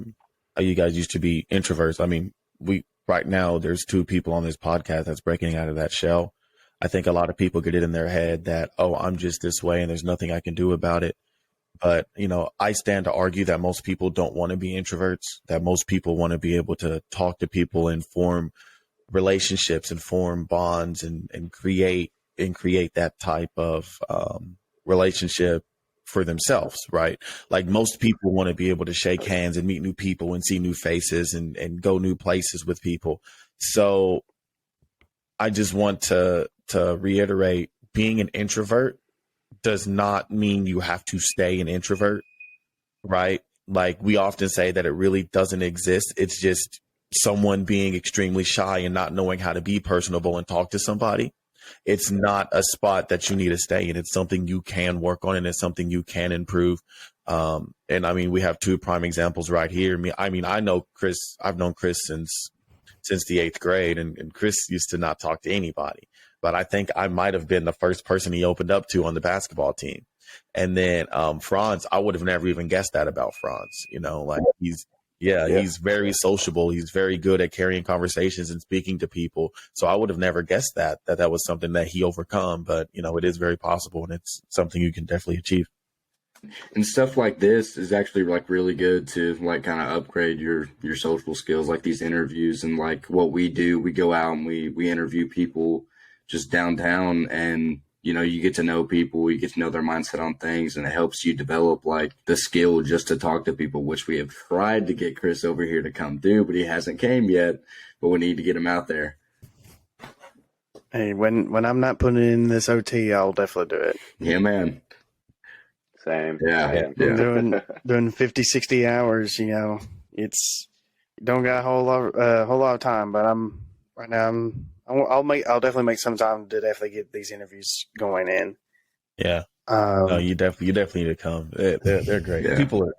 you guys used to be introverts. I mean, right now there's two people on this podcast that's breaking out of that shell. I think a lot of people get it in their head that, oh, I'm just this way and there's nothing I can do about it. But, I stand to argue that most people don't want to be introverts, that most people want to be able to talk to people and form relationships and form bonds and create that type of relationship for themselves, right? Like most people want to be able to shake hands and meet new people and see new faces and go new places with people. So I just want to reiterate, being an introvert does not mean you have to stay an introvert, right? Like we often say that it really doesn't exist. It's just someone being extremely shy and not knowing how to be personable and talk to somebody. It's not a spot that you need to stay in. It's something you can work on and it's something you can improve. And I mean, we have two prime examples right here. I know Chris, I've known Chris since the 8th grade, and Chris used to not talk to anybody, but I think I might have been the first person he opened up to on the basketball team. And then Frantz, I would have never even guessed that about Frantz. He's very sociable. He's very good at carrying conversations and speaking to people. So I would have never guessed that was something that he overcome. But, it is very possible, and it's something you can definitely achieve. And stuff like this is actually like really good to like kind of upgrade your social skills, like these interviews and like what we do. We go out and we interview people just downtown, and you get to know people, you get to know their mindset on things, and it helps you develop like the skill just to talk to people, which we have tried to get Chris over here to come do, but he hasn't came yet, but we need to get him out there. Hey, when I'm not putting in this OT, I'll definitely do it. Yeah, man. Same. Yeah. Doing 50, 60 hours, it's don't got a whole lot of time, but I'll definitely make some time to definitely get these interviews going in. Yeah. No, you definitely need to come. They're great. Yeah. People are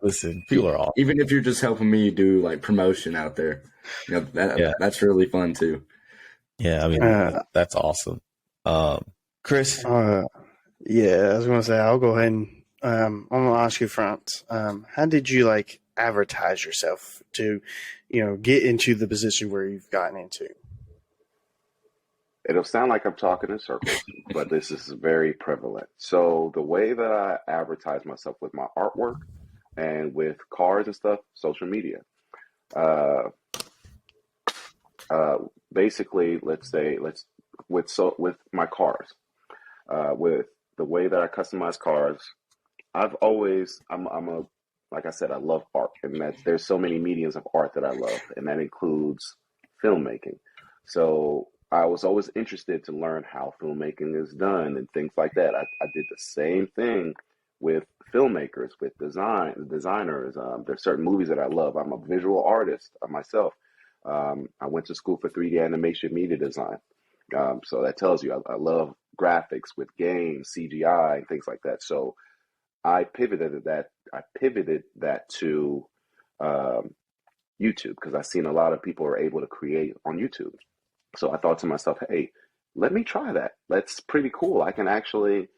awesome. Even if you're just helping me do like promotion out there, that's really fun too. Yeah. I mean, that's awesome. Chris. Yeah, I was going to say, I'll go ahead and I'm going to ask you, Frantz, how did you like advertise yourself to, get into the position where you've gotten into? It'll sound like I'm talking in circles, but this is very prevalent. So the way that I advertise myself with my artwork and with cars and stuff, social media. Basically, with my cars, with the way that I customize cars, like I said, I love art, and there's so many mediums of art that I love, and that includes filmmaking. So I was always interested to learn how filmmaking is done and things like that. I did the same thing with filmmakers, with designers. There's certain movies that I love. I'm a visual artist myself. I went to school for 3D animation media design. So that tells you I love graphics with games, CGI, and things like that. So I pivoted that to YouTube, because I've seen a lot of people are able to create on YouTube. So I thought to myself, hey, let me try that. That's pretty cool. I can actually,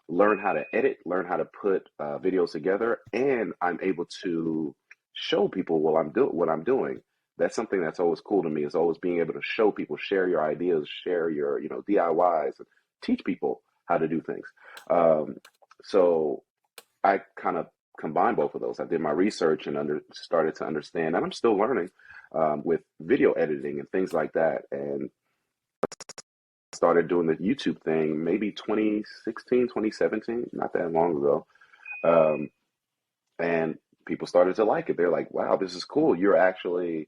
learn how to edit, learn how to put videos together, and I'm able to show people what I'm doing. That's something that's always cool to me, is always being able to show people, share your ideas, share your, DIYs, and teach people how to do things. So I kind of combined both of those. I did my research and started to understand, and I'm still learning with video editing and things like that. And started doing the YouTube thing maybe 2016, 2017, not that long ago. And people started to like it. They're like, wow, this is cool. You're actually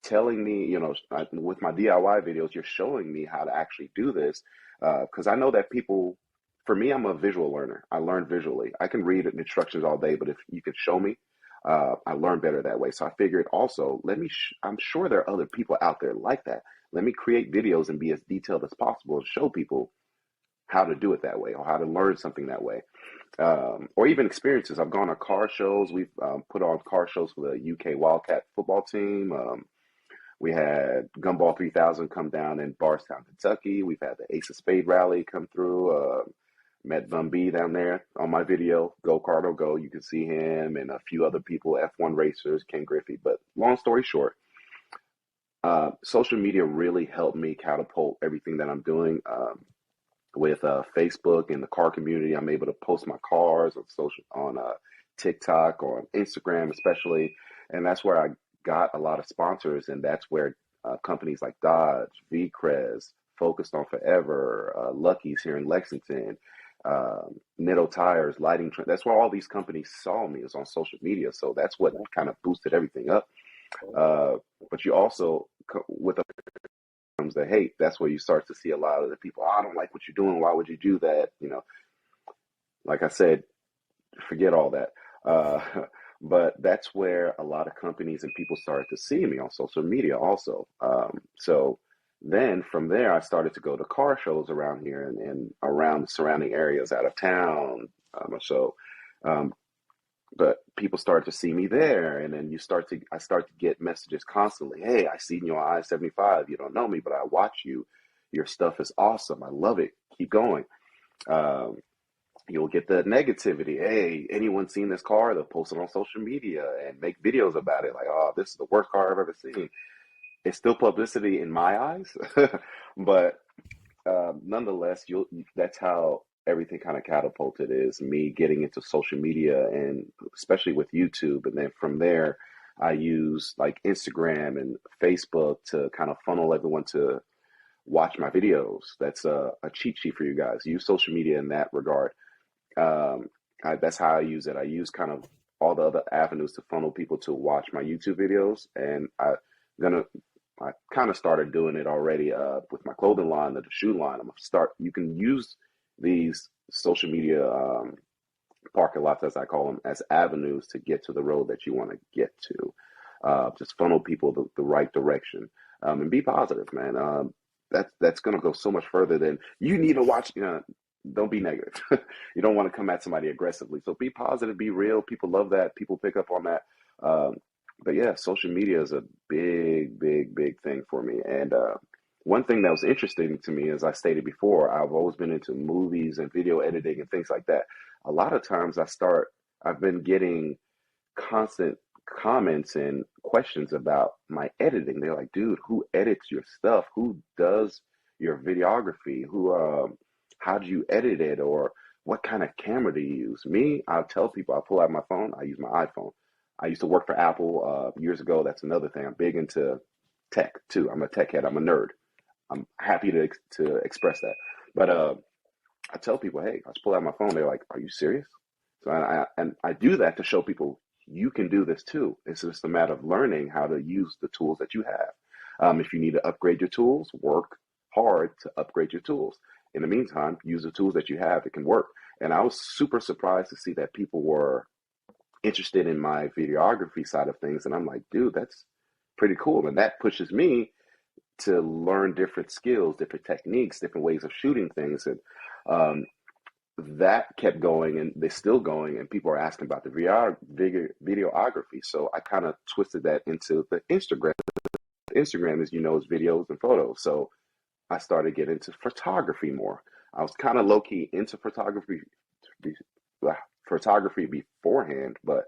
telling me, with my DIY videos, you're showing me how to actually do this. Because I know that people, for me, I'm a visual learner. I learn visually. I can read instructions all day, but if you could show me, I learn better that way. So I figured also, I'm sure there are other people out there like that. Let me create videos and be as detailed as possible and show people how to do it that way, or how to learn something that way. Or even experiences. I've gone to car shows. We've put on car shows for the UK Wildcat football team. We had Gumball 3000 come down in Bardstown, Kentucky. We've had the Ace of Spade rally come through. Met Bum B down there on my video, GoCardoGo. You can see him and a few other people, F1 racers, Ken Griffey. But long story short, Social media really helped me catapult everything that I'm doing. With Facebook and the car community, I'm able to post my cars on social, on TikTok, on Instagram, especially, and that's where I got a lot of sponsors, and that's where companies like Dodge, V-Crest, Focused on Forever, Lucky's here in Lexington, Nitto Tires, Lighting Trend. That's where all these companies saw me, is on social media. So that's what kind of boosted everything up. But you also, with the comes the hate, that's where you start to see a lot of the people, "Oh, I don't like what you're doing. Why would you do that?" Like I said, forget all that. Uh, but that's where a lot of companies and people started to see me on social media also. So then from there, I started to go to car shows around here and around the surrounding areas out of town. So, um, but people start to see me there, and then I start to get messages constantly. "Hey, I seen you on I-75. You don't know me, but I watch you. Your stuff is awesome. I love it. Keep going." Um, you'll get the negativity. "Hey, anyone seen this car?" They'll post it on social media and make videos about it. Like, "Oh, this is the worst car I've ever seen." It's still publicity in my eyes, but nonetheless, that's how everything kind of catapulted, is me getting into social media, and especially with YouTube. And then from there, I use like Instagram and Facebook to kind of funnel everyone to watch my videos. That's a cheat sheet for you guys. Use social media in that regard. That's how I use it. I use kind of all the other avenues to funnel people to watch my YouTube videos, and gonna I kind of started doing it already with my clothing line, the shoe line. I'm gonna start. You can use these social media parking lots, as I call them, as avenues to get to the road that you want to get to. Just funnel people the right direction, and be positive, man. That's gonna go so much further than you need to watch. Don't be negative. You don't want to come at somebody aggressively. So be positive, be real. People love that. People pick up on that. Um, but yeah, social media is a big, big, big thing for me. And one thing that was interesting to me, as I stated before, I've always been into movies and video editing and things like that. A lot of times I've been getting constant comments and questions about my editing. They're like, "Dude, who edits your stuff? Who does your videography? How do you edit it? Or what kind of camera do you use?" Me, I'll tell people, I pull out my phone, I use my iPhone. I used to work for Apple years ago. That's another thing. I'm big into tech too. I'm a tech head. I'm a nerd. I'm happy to express that. But I tell people, "Hey, I just pull out my phone." They're like, "Are you serious?" So I do that to show people you can do this too. It's just a matter of learning how to use the tools that you have. If you need to upgrade your tools, work hard to upgrade your tools. In the meantime, use the tools that you have. It can work. And I was super surprised to see that people were interested in my videography side of things. And I'm like, dude, that's pretty cool. And that pushes me to learn different skills, different techniques, different ways of shooting things. And um, that kept going, and they're still going. And people are asking about the videography. So I kind of twisted that into the Instagram. Instagram, as you know, is videos and photos. So I started getting into photography more. I was kind of low key into photography beforehand, but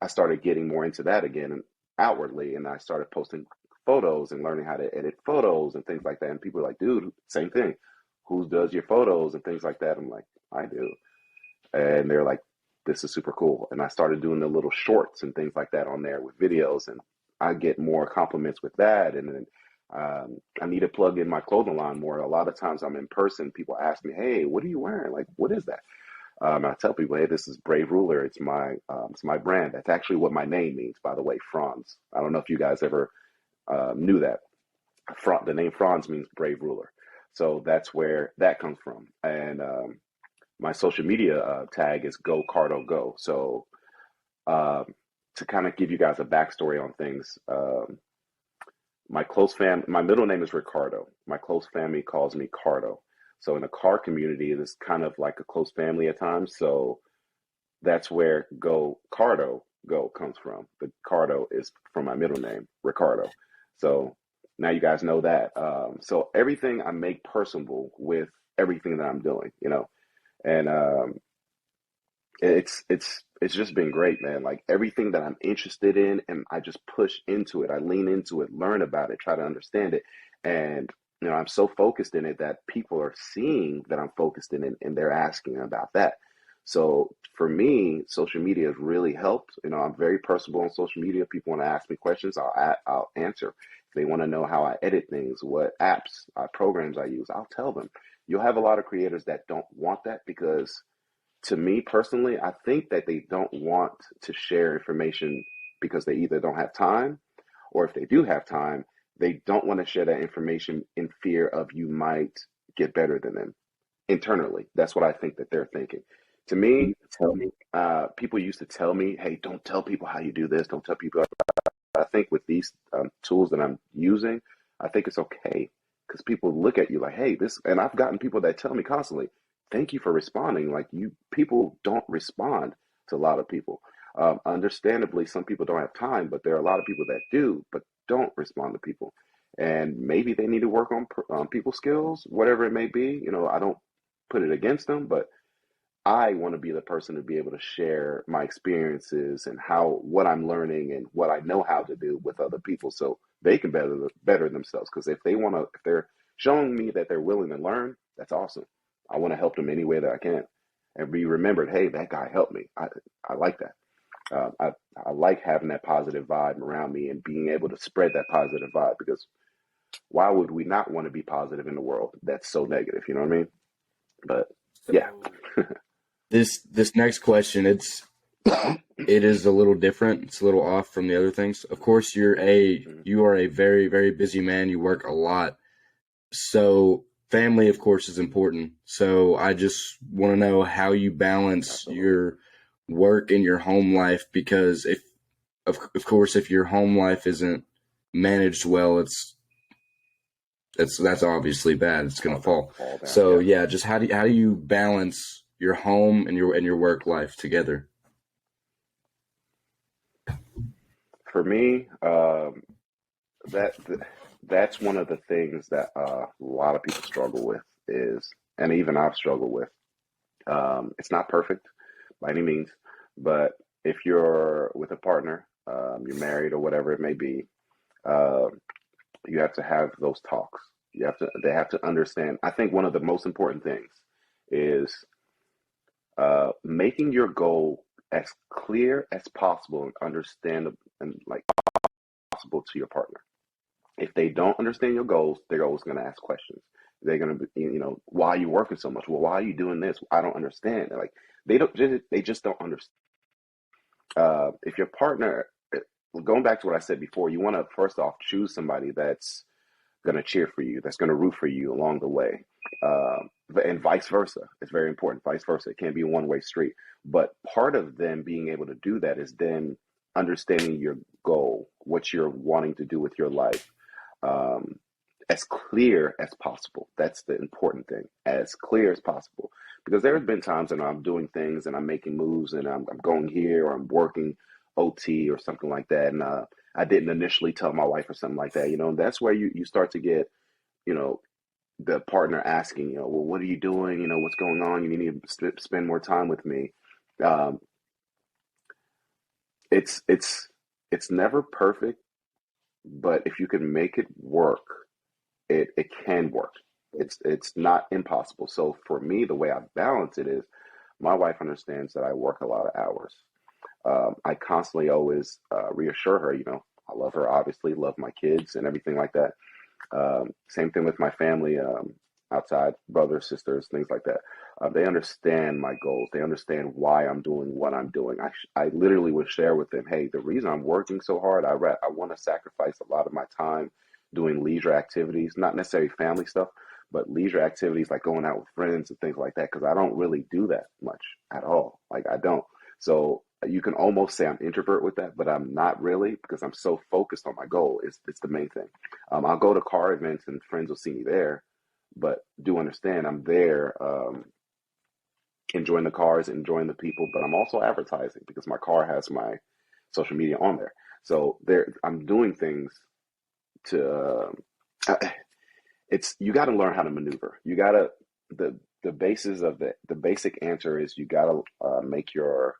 I started getting more into that again and outwardly, and I started posting photos and learning how to edit photos and things like that. And people are like, "Dude, same thing. Who does your photos?" and things like that. I'm like, "I do." And they're like, "This is super cool." And I started doing the little shorts and things like that on there with videos, and I get more compliments with that. And then I need to plug in my clothing line more. A lot of times I'm in person, people ask me, "Hey, what are you wearing? Like, what is that?" I tell people, "Hey, this is Brave Ruler. It's my brand." That's actually what my name means, by the way, Franz. I don't know if you guys ever knew that. The name Franz means Brave Ruler. So that's where that comes from. And my social media tag is GoCardoGo. So to kind of give you guys a backstory on things, my middle name is Ricardo. My close family calls me Cardo. So in the car community, it is kind of like a close family at times. So that's where Go comes from. The Cardo is from my middle name, Ricardo. So now you guys know that. So everything I make personable with everything that I'm doing, and It's just been great, man. Like everything that I'm interested in, and I just push into it. I lean into it, learn about it, try to understand it, and I'm so focused in it that people are seeing that I'm focused in it, and they're asking about that. So for me, social media has really helped. I'm very personable on social media. People want to ask me questions, I'll answer. If they want to know how I edit things, what apps, programs I use, I'll tell them. You'll have a lot of creators that don't want that because to me personally, I think that they don't want to share information because they either don't have time, or if they do have time, they don't want to share that information in fear of you might get better than them internally. That's what I think that they're thinking. To me, people used to tell me, hey, don't tell people how you do this. Don't tell people. I think with these tools that I'm using, I think it's okay because people look at you like, hey, this, and I've gotten people that tell me constantly, thank you for responding. Like people don't respond to a lot of people. Understandably, some people don't have time, but there are a lot of people that do, but don't respond to people. And maybe they need to work on people skills, whatever it may be. I don't put it against them, but I want to be the person to be able to share my experiences and what I'm learning and what I know how to do with other people so they can better themselves. Because if they're showing me that they're willing to learn, that's awesome. I want to help them any way that I can and be remembered. Hey, that guy helped me. I like that. I like having that positive vibe around me and being able to spread that positive vibe because why would we not want to be positive in the world that's so negative? You know what I mean? But yeah. This next question, it is a little different. It's a little off from the other things. Of course, you are a very, very busy man. You work a lot. So family, of course, is important. So I just want to know how you balance your work and your home life, because of course, if your home life isn't managed well, that's obviously bad. It's going to fall. Down, so yeah, just how do you balance your home and your work life together? For me, that's one of the things that a lot of people struggle with and even I've struggled with. It's not perfect by any means, but if you're with a partner, you're married or whatever it may be, you have to have those talks. They have to understand. I think one of the most important things is making your goal as clear as possible and understand and like possible to your partner. If they don't understand your goals, they're always going to ask questions. They're going to be, why are you working so much? Well, why are you doing this? I don't understand. Like they just don't understand. If your partner, going back to what I said before, you want to first off choose somebody that's going to cheer for you, that's going to root for you along the way. And vice versa. It's very important. Vice versa. It can't be a one-way street. But part of them being able to do that is then understanding your goal, what you're wanting to do with your life, as clear as possible. That's the important thing, as clear as possible. Because there have been times when I'm doing things and I'm making moves and I'm going here or I'm working OT or something like that. And I didn't initially tell my wife or something like that, and that's where you start to get, the partner asking, well, what are you doing? What's going on? You need to spend more time with me. It's never perfect, but if you can make it work, it can work. It's not impossible. So for me, the way I balance it is my wife understands that I work a lot of hours. I constantly always reassure her, I love her, obviously, love my kids and everything like that. Same thing with my family, outside, brothers, sisters, things like that. They understand my goals. They understand why I'm doing what I'm doing. I literally would share with them, hey, the reason I'm working so hard, I want to sacrifice a lot of my time doing leisure activities, not necessarily family stuff, but leisure activities like going out with friends and things like that, because I don't really do that much at all. Like I don't. So you can almost say I'm introvert with that, but I'm not really, because I'm so focused on my goal. It's the main thing. I'll go to car events and friends will see me there, but do understand I'm there enjoying the cars, enjoying the people, but I'm also advertising because my car has my social media on there. So I'm doing things to, you got to learn how to maneuver. the basis of the basic answer is you gotta make your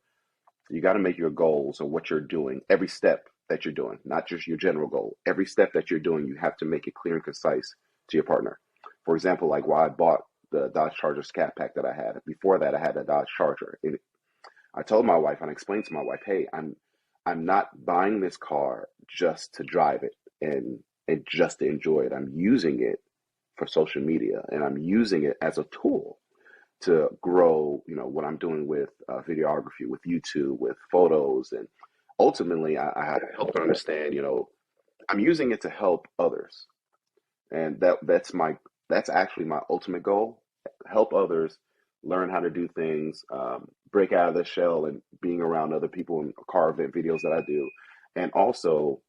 goals and what you're doing, every step that you're doing, not just your general goal. Every step that you're doing, you have to make it clear and concise to your partner. For example, like why I bought the Dodge Charger Scat Pack that I had. Before that, I had a Dodge Charger. I told my wife and I explained to my wife, hey, I'm not buying this car just to drive it and just to enjoy it. I'm using it for social media, and I'm using it as a tool to grow, what I'm doing with videography, with YouTube, with photos. And ultimately, I had to help her understand, I'm using it to help others. And that's actually my ultimate goal: help others learn how to do things, break out of the shell, and being around other people in car event videos that I do, and also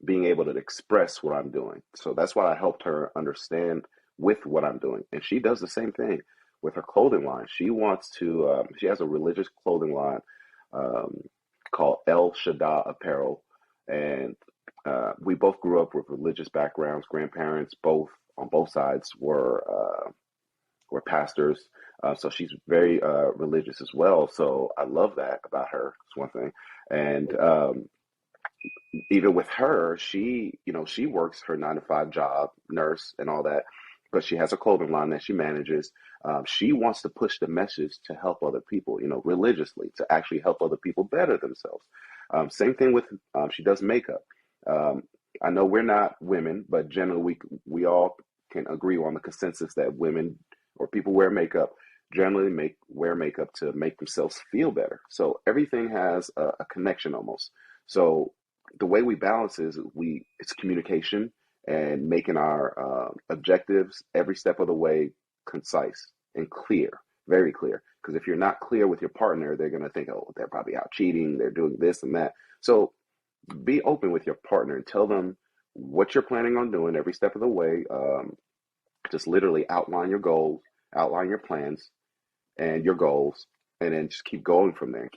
being able to express what I'm doing. So that's why I helped her understand with what I'm doing. And she does the same thing with her clothing line. She has a religious clothing line called El Shaddai Apparel. And we both grew up with religious backgrounds. Grandparents, on both sides, were pastors. So she's very religious as well. So I love that about her. It's one thing. And even with her, she works her 9-to-5 job, nurse and all that, but she has a clothing line that she manages. She wants to push the message to help other people, religiously, to actually help other people better themselves. Same thing with, she does makeup. I know we're not women, but generally we all can agree on the consensus that women or people generally wear makeup to make themselves feel better. So everything has a connection almost. So the way we balance it's communication and making our objectives every step of the way concise and clear, very clear. Because if you're not clear with your partner, they're going to think, oh, they're probably out cheating, they're doing this and that. So be open with your partner and tell them what you're planning on doing every step of the way. Just literally outline your goals, outline your plans and your goals, and then just keep going from there.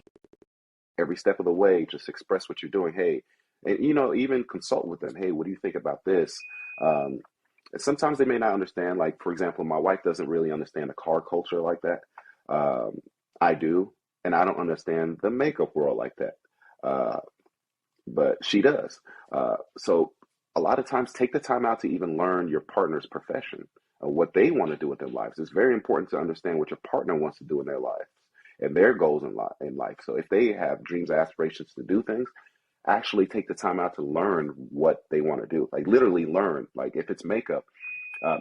Every step of the way, just express what you're doing. Hey, and even consult with them. Hey, what do you think about this? Sometimes they may not understand. Like, for example, my wife doesn't really understand the car culture like that. I do, and I don't understand the makeup world like that. But she does. So a lot of times, take the time out to even learn your partner's profession, what they want to do with their lives. It's very important to understand what your partner wants to do in their lives and their goals in life. So if they have dreams, aspirations to do things, actually take the time out to learn what they want to do. Like literally learn. Like if it's makeup,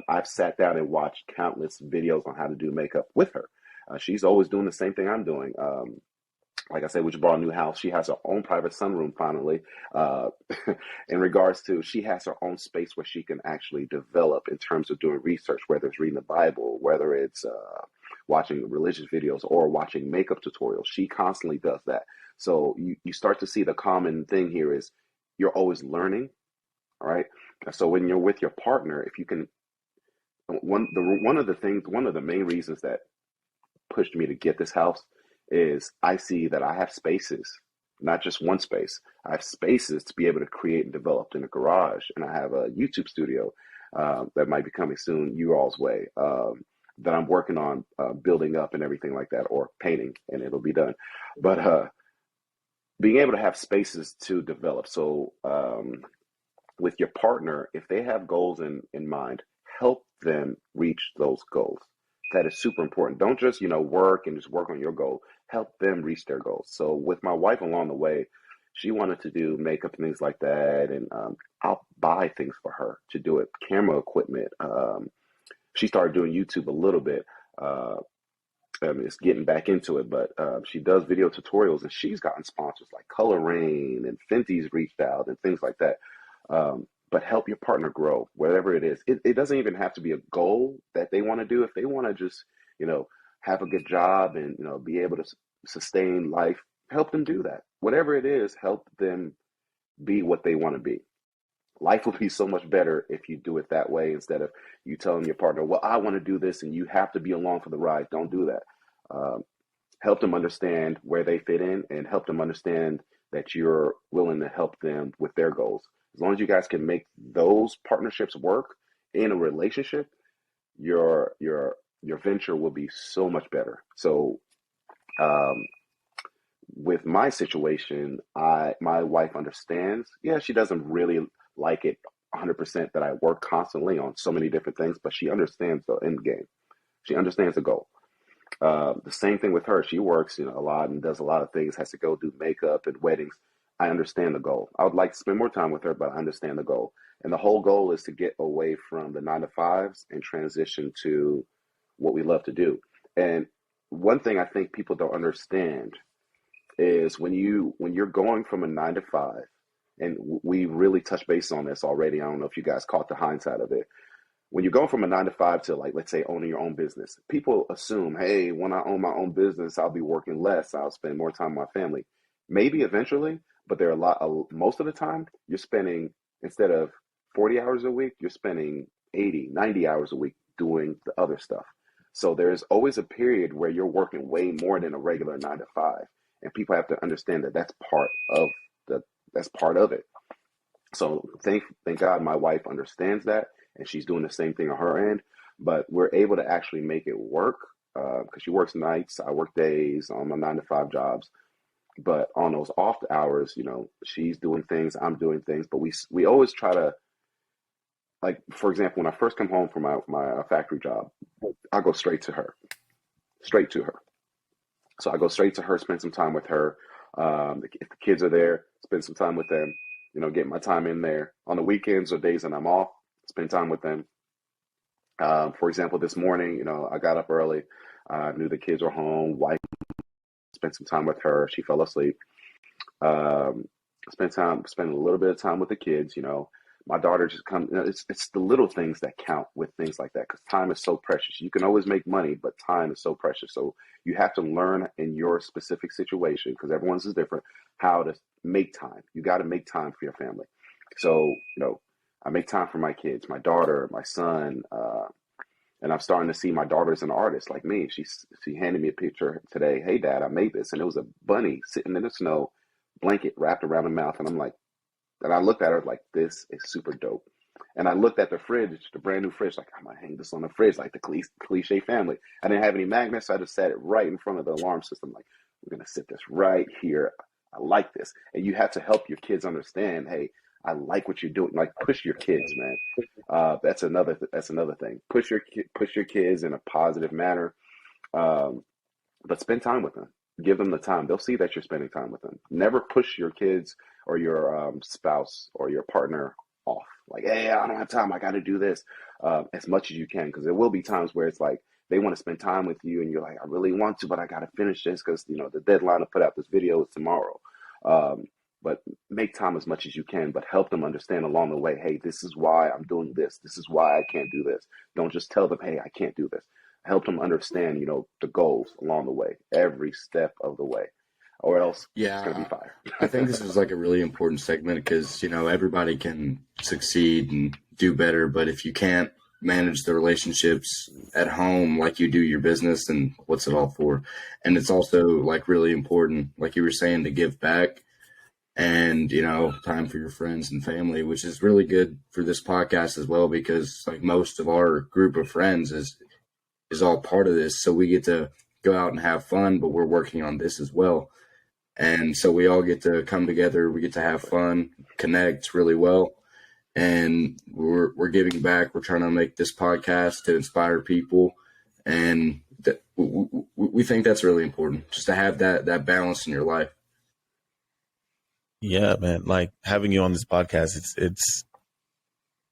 I've sat down and watched countless videos on how to do makeup with her. She's always doing the same thing I'm doing. Like I said, we just bought a new house. She has her own private sunroom finally. In regards to, she has her own space where she can actually develop in terms of doing research, whether it's reading the Bible, whether it's watching religious videos or watching makeup tutorials. She constantly does that. So you start to see the common thing here is you're always learning. All right. So when you're with your partner, if you can, one of the main reasons that pushed me to get this house is I see that I have spaces, not just one space. I have spaces to be able to create and develop in a garage, and I have a YouTube studio that might be coming soon, you all's way, that I'm working on building up and everything like that, or painting, and it'll be done. But being able to have spaces to develop. So with your partner, if they have goals in mind, help them reach those goals. That is super important. Don't just, work and just work on your goal. Help them reach their goals. So with my wife along the way, she wanted to do makeup and things like that. And I'll buy things for her to do it, camera equipment. She started doing YouTube a little bit. It's getting back into it, but she does video tutorials and she's gotten sponsors like Color Rain and Fenty's reached out and things like that. But help your partner grow, whatever it is. It doesn't even have to be a goal that they want to do. If they want to just, have a good job and, be able to sustain life, help them do that. Whatever it is, help them be what they want to be. Life will be so much better if you do it that way instead of you telling your partner, well, I want to do this and you have to be along for the ride. Don't do that. Help them understand where they fit in and help them understand that you're willing to help them with their goals. As long as you guys can make those partnerships work in a relationship, you're your venture will be so much better. So, um, with my situation, my wife understands. Yeah, she doesn't really like it 100% that I work constantly on so many different things, but she understands the end game. She understands the goal. The same thing with her. She works, a lot and does a lot of things. Has to go do makeup and weddings. I understand the goal. I would like to spend more time with her, but I understand the goal. And the whole goal is to get away from the 9 to 5s and transition to what we love to do. And one thing I think people don't understand is when you're going from a 9 to 5, and we really touched base on this already. I don't know if you guys caught the hindsight of it. When you're going from a 9 to 5 to, like, let's say, owning your own business, people assume, hey, when I own my own business, I'll be working less. I'll spend more time with my family. Maybe eventually, but most of the time you're spending, instead of 40 hours a week, you're spending 80, 90 hours a week doing the other stuff. So there's always a period where you're working way more than a regular 9 to 5. And people have to understand that that's part of it. So thank God my wife understands that, and she's doing the same thing on her end. But we're able to actually make it work because she works nights, I work days on my 9 to 5 jobs. But on those off hours, she's doing things, I'm doing things. But we always try to, like, for example, when I first come home from my factory job, I go straight to her. So I go straight to her, spend some time with her. If the kids are there, spend some time with them, get my time in there. On the weekends or days that I'm off, spend time with them. For example, this morning, I got up early, knew the kids were home, wife, spent some time with her. She fell asleep. Spent a little bit of time with the kids, My daughter just comes, it's the little things that count with things like that, because time is so precious. You can always make money, but time is so precious. So you have to learn in your specific situation, because everyone's is different, how to make time. You got to make time for your family. So, I make time for my kids, my daughter, my son, and I'm starting to see my daughter's an artist like me. She handed me a picture today. Hey, Dad, I made this. And it was a bunny sitting in the snow, blanket wrapped around the mouth. And I'm like, and I looked at her like, this is super dope. And I looked at the fridge, the brand new fridge, like, I'm going to hang this on the fridge, like the cliche family. I didn't have any magnets, so I just set it right in front of the alarm system. Like, we're going to sit this right here. I like this. And you have to help your kids understand, hey, I like what you're doing. Like, push your kids, man. That's another thing. Push your kids in a positive manner, but spend time with them. Give them the time. They'll see that you're spending time with them. Never push your kids or your spouse or your partner off. Like, hey, I don't have time. I got to do this as much as you can, because there will be times where it's like they want to spend time with you, and you're like, I really want to, but I got to finish this because the deadline to put out this video is tomorrow. But make time as much as you can, but help them understand along the way, hey, this is why I'm doing this. This is why I can't do this. Don't just tell them, hey, I can't do this. Help them understand, the goals along the way, every step of the way, or else it's going to be fire. I think this is like a really important segment because, everybody can succeed and do better. But if you can't manage the relationships at home like you do your business, then what's it all for? And it's also like really important, like you were saying, to give back and, time for your friends and family, which is really good for this podcast as well, because like most of our group of friends is all part of this. So we get to go out and have fun, but we're working on this as well. And so we all get to come together. We get to have fun, connect really well. And we're giving back. We're trying to make this podcast to inspire people. And we think that's really important, just to have that balance in your life. Yeah, man. Like, having you on this podcast,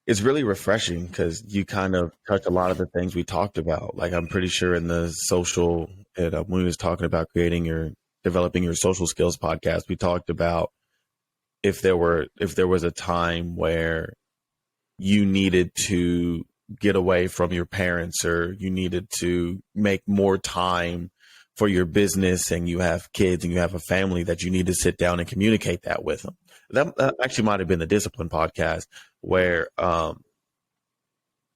it's really refreshing because you kind of touch a lot of the things we talked about. Like, I'm pretty sure in the social, when we was talking about developing your social skills podcast, we talked about if there was a time where you needed to get away from your parents, or you needed to make more time for your business, and you have kids and you have a family, that you need to sit down and communicate that with them. That actually might have been the Discipline podcast, where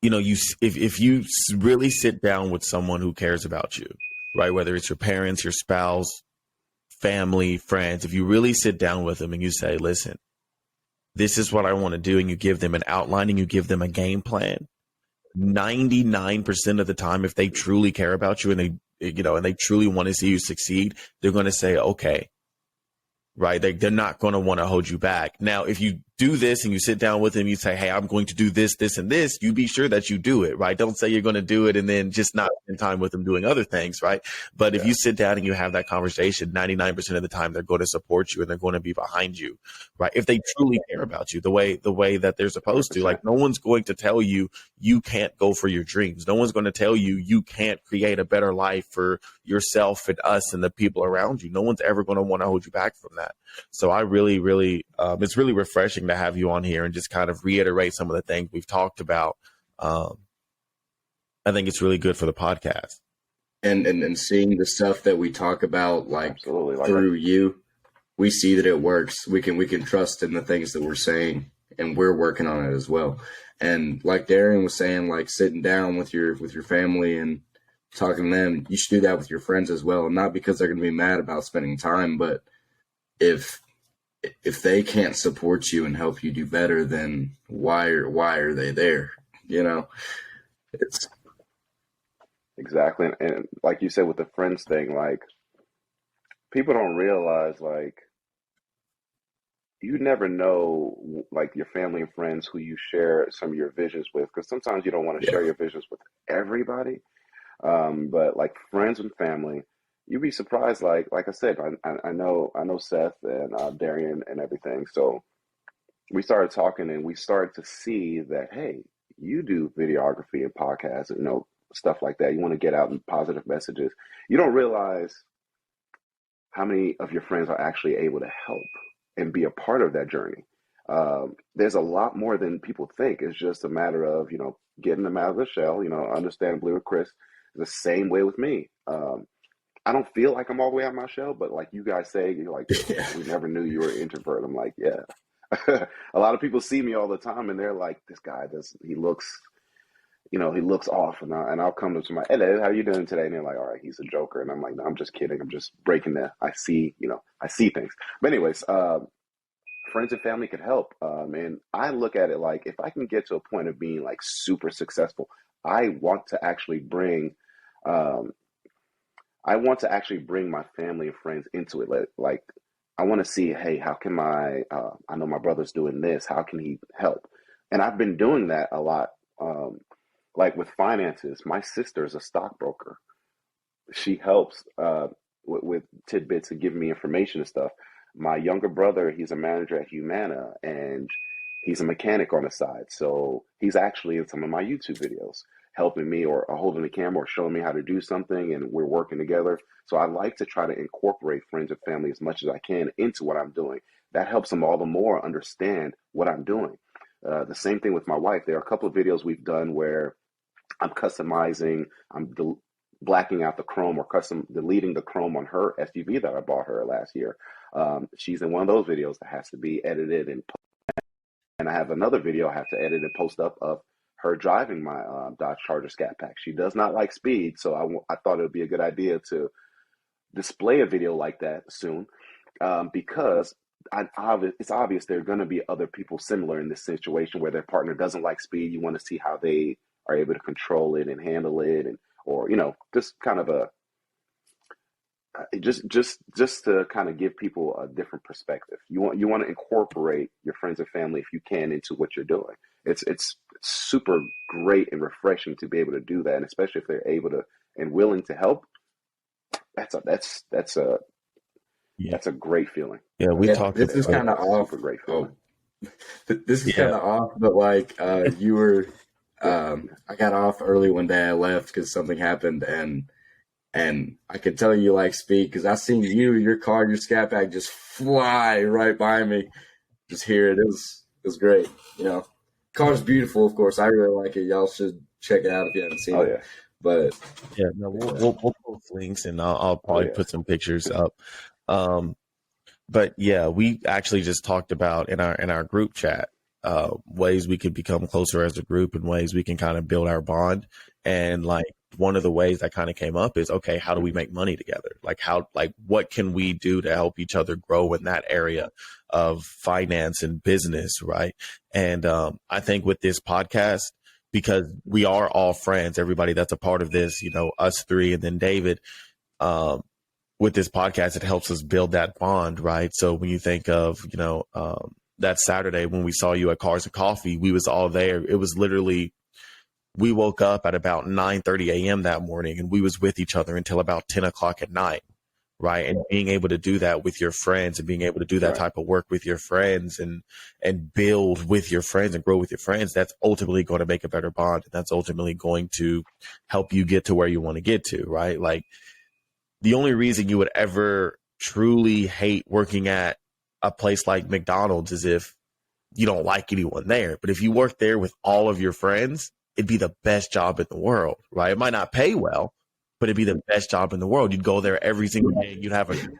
if you really sit down with someone who cares about you, right, whether it's your parents, your spouse, family, friends, if you really sit down with them and you say, listen, this is what I want to do, and you give them an outline and you give them a game plan, 99% of the time, if they truly care about you and they truly want to see you succeed, they're going to say, okay, right? They're not going to want to hold you back. Now, if you do this and you sit down with them, you say, hey, I'm going to do this, this, and this, you be sure that you do it, right? Don't say you're going to do it and then just not spend time with them doing other things, right? But if you sit down and you have that conversation, 99% of the time, they're going to support you and they're going to be behind you, right? If they truly care about you the way that they're supposed to. Like, no one's going to tell you you can't go for your dreams. No one's going to tell you you can't create a better life for yourself and us and the people around you. No one's ever going to want to hold you back from that. So I really, really, it's really refreshing to have you on here and just kind of reiterate some of the things we've talked about. I think it's really good for the podcast. And seeing the stuff that we talk about, like through you, we see that it works. We can trust in the things that we're saying, and we're working on it as well. And like Darian was saying, like sitting down with your family and talking to them, you should do that with your friends as well. Not because they're going to be mad about spending time, but if they can't support you and help you do better, then why are they there? You know, it's exactly. And like you said with the friends thing, like people don't realize, like, you never know, like your family and friends who you share some of your visions with, because sometimes you don't want to share your visions with everybody. But like friends and family, you'd be surprised. Like I said, I know Seth and Darian and everything. So we started talking and we started to see that, hey, you do videography and podcasts, stuff like that. You want to get out and positive messages. You don't realize how many of your friends are actually able to help and be a part of that journey. There's a lot more than people think. It's just a matter of, getting them out of the shell, understandably with Chris, the same way with me. I don't feel like I'm all the way out of my shell, but like you guys say, you're like, we never knew you were an introvert. I'm like, yeah. A lot of people see me all the time and they're like, this guy he looks off. And I'll come to my, hello, how you doing today? And they're like, all right, he's a joker. And I'm like, no, I'm just kidding. I'm just breaking I see things. But anyways, friends and family could help. And I look at it like, if I can get to a point of being like super successful, I want to actually bring my family and friends into it. Like, I want to see, hey, how can I know my brother's doing this. How can he help? And I've been doing that a lot. Like with finances, my sister is a stockbroker. She helps with tidbits and giving me information and stuff. My younger brother, he's a manager at Humana and he's a mechanic on the side. So he's actually in some of my YouTube videos, helping me or holding the camera or showing me how to do something, and we're working together. So I like to try to incorporate friends and family as much as I can into what I'm doing. That helps them all the more understand what I'm doing. The same thing with my wife. There are a couple of videos we've done where I'm customizing, I'm blacking out the chrome or deleting the chrome on her SUV that I bought her last year. She's in one of those videos that has to be edited, and I have another video I have to edit and post up of her driving my Dodge Charger Scat Pack. She does not like speed, so I thought it would be a good idea to display a video like that soon, because it's obvious there are going to be other people similar in this situation where their partner doesn't like speed. You want to see how they are able to control it and handle it, or just kind of just to kind of give people a different perspective. You want to incorporate your friends and family, if you can, into what you're doing. It's super great and refreshing to be able to do that, and especially if they're able to and willing to help. That's a great feeling. Yeah, we talked. This is kind of off. Super great feeling. This is kind of off, but like you were, I got off early one day. I left because something happened, and I could tell you like speed because I seen your car, your Scat Pack just fly right by me. Just hear it. It was great. Car's beautiful, of course. I really like it. Y'all should check it out if you haven't seen it. Yeah. But yeah, no, we'll post links and I'll probably put some pictures up. But yeah, we actually just talked about in our group chat ways we could become closer as a group and ways we can kind of build our bond. And like one of the ways that kind of came up is, okay, how do we make money together? What can we do to help each other grow in that area of finance and business, right? And I think with this podcast, because we are all friends. Everybody that's a part of this, us three, and then David, with this podcast, it helps us build that bond, right? So when you think of, that Saturday when we saw you at Cars and Coffee, we was all there. It was literally, we woke up at about 9:30 a.m. that morning, and we was with each other until about 10 o'clock at night. Right. And being able to do that with your friends, and being able to do that type of work with your friends, and build with your friends and grow with your friends, that's ultimately going to make a better bond. And that's ultimately going to help you get to where you want to get to. Right. Like, the only reason you would ever truly hate working at a place like McDonald's is if you don't like anyone there. But if you work there with all of your friends, it'd be the best job in the world. Right. It might not pay well, but it'd be the best job in the world. You'd go there every single day and you'd have a good time.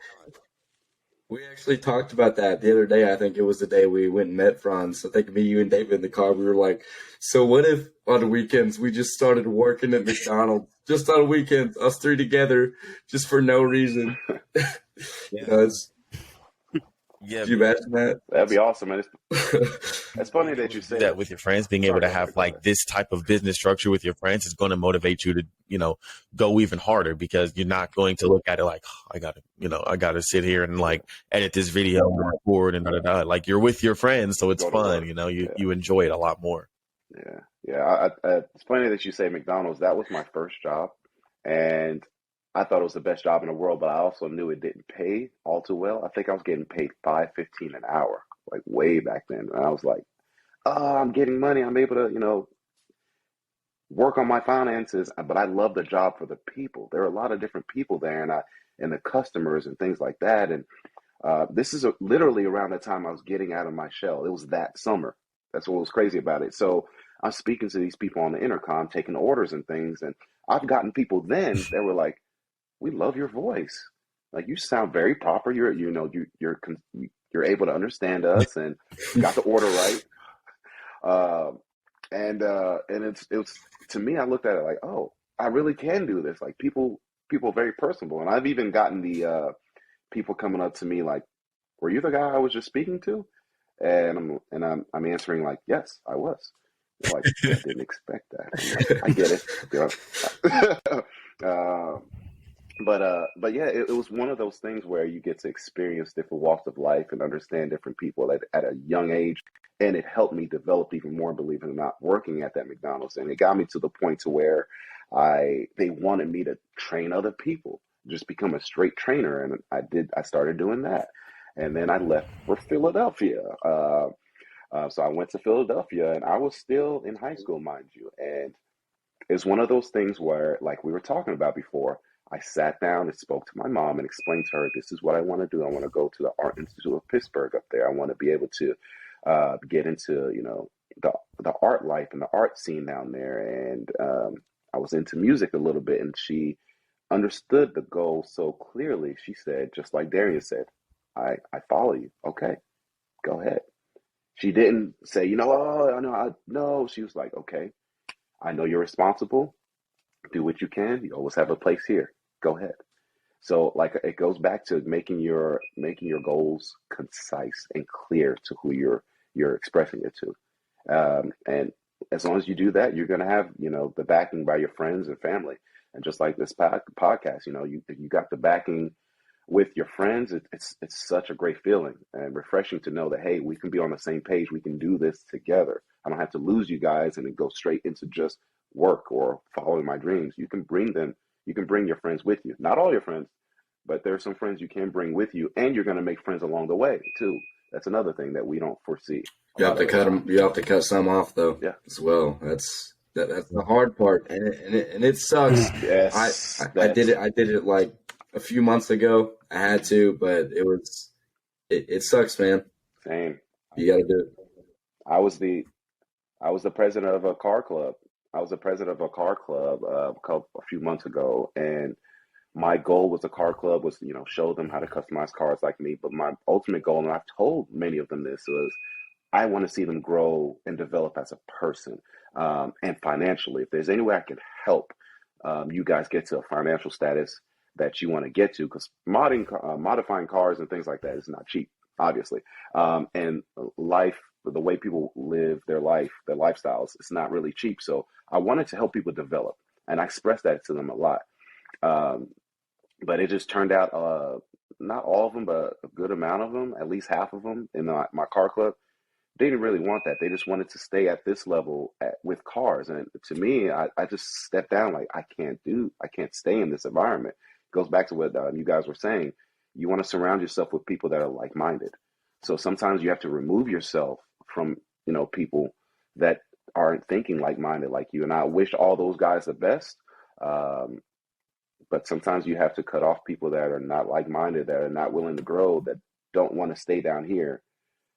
We actually talked about that the other day. I think it was the day we went and met Frantz. I think me, you, and David in the car, we were like, so what if on the weekends we just started working at McDonald's, just on the weekends, us three together, just for no reason? Yeah, Could you imagine that? That'd be awesome, man. It's funny that you say that with your friends. Being able to have like this type of business structure with your friends is going to motivate you to, go even harder, because you're not going to look at it like, oh, I gotta sit here and like edit this video and record and like, you're with your friends, so it's fun. You enjoy it a lot more. Yeah. It's funny that you say McDonald's. That was my first job, and I thought it was the best job in the world, but I also knew it didn't pay all too well. I think I was getting paid $5.15 an hour, like way back then. And I was like, oh, I'm getting money. I'm able to, work on my finances. But I love the job for the people. There are a lot of different people there, and the customers and things like that. And this is literally around the time I was getting out of my shell. It was that summer. That's what was crazy about it. So I'm speaking to these people on the intercom, taking orders and things. And I've gotten people then that were like, we love your voice. Like, you sound very proper. You're able to understand us, and got the order right. And it was, to me, I looked at it like, oh, I really can do this. Like, people are very personable. And I've even gotten the people coming up to me like, were you the guy I was just speaking to? And I'm answering like, yes, I was. They're like, I didn't expect that. I'm like, I get it. But yeah, it was one of those things where you get to experience different walks of life and understand different people at a young age. And it helped me develop even more, believe it or not, working at that McDonald's. And it got me to the point to where they wanted me to train other people, just become a straight trainer. And I started doing that. And then I left for Philadelphia. So I went to Philadelphia, and I was still in high school, mind you. And it's one of those things where, like we were talking about before, I sat down and spoke to my mom and explained to her, this is what I want to do. I want to go to the Art Institute of Pittsburgh up there. I want to be able to get into, the art life and the art scene down there. And I was into music a little bit, and she understood the goal so clearly. She said, just like Darian said, I follow you. Okay, go ahead. She didn't say, no. She was like, okay, I know you're responsible. Do what you can. You always have a place here. Go ahead. So, like, it goes back to making your goals concise and clear to who you're expressing it to. And as long as you do that, you're going to have, the backing by your friends and family. And just like this podcast, you got the backing with your friends. It's such a great feeling and refreshing to know that, hey, we can be on the same page. We can do this together. I don't have to lose you guys and then go straight into just work or following my dreams. You can bring your friends with you. Not all your friends, but there are some friends you can bring with you, and you're going to make friends along the way too. That's another thing that we don't foresee. You have to cut them. You have to cut some off though. Yeah. As well. That's the hard part, and it sucks. Yes. I did it like a few months ago. I had to, but it sucks, man. Same. You got to do it. I was the president of a car club. A few months ago, and my goal with the car club was, show them how to customize cars like me. But my ultimate goal, and I've told many of them this, was I want to see them grow and develop as a person, and financially. If there's any way I can help you guys get to a financial status that you want to get to, because modifying cars and things like that is not cheap, obviously. And life the way people live their life, their lifestyles, it's not really cheap. So I wanted to help people develop, and I expressed that to them a lot. Um, but it just turned out, not all of them, but a good amount of them, at least half of them in my car club, they didn't really want that. They just wanted to stay at this level with cars. And to me, I just stepped down. Like, I can't stay in this environment. It goes back to what you guys were saying. You want to surround yourself with people that are like-minded. So sometimes you have to remove yourself from, people that aren't thinking like-minded like you. And I wish all those guys the best. But sometimes you have to cut off people that are not like-minded, that are not willing to grow, that don't want to stay down here,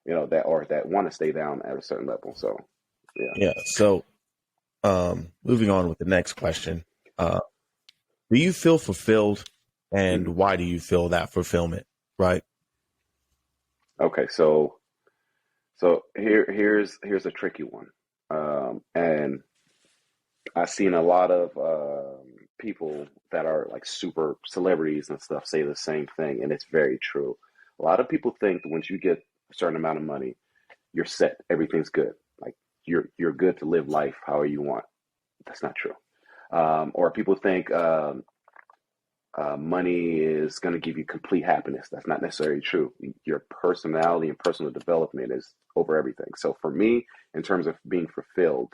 that want to stay down at a certain level. So, yeah. Yeah. So, moving on with the next question. Do you feel fulfilled, and why do you feel that fulfillment? Right. Okay. So here's a tricky one. And I've seen a lot of people that are like super celebrities and stuff say the same thing, and it's very true. A lot of people think that once you get a certain amount of money, you're set. Everything's good. Like you're good to live life however you want. That's not true. Or people think money is going to give you complete happiness. That's not necessarily true. Your personality and personal development is over everything. So for me, in terms of being fulfilled,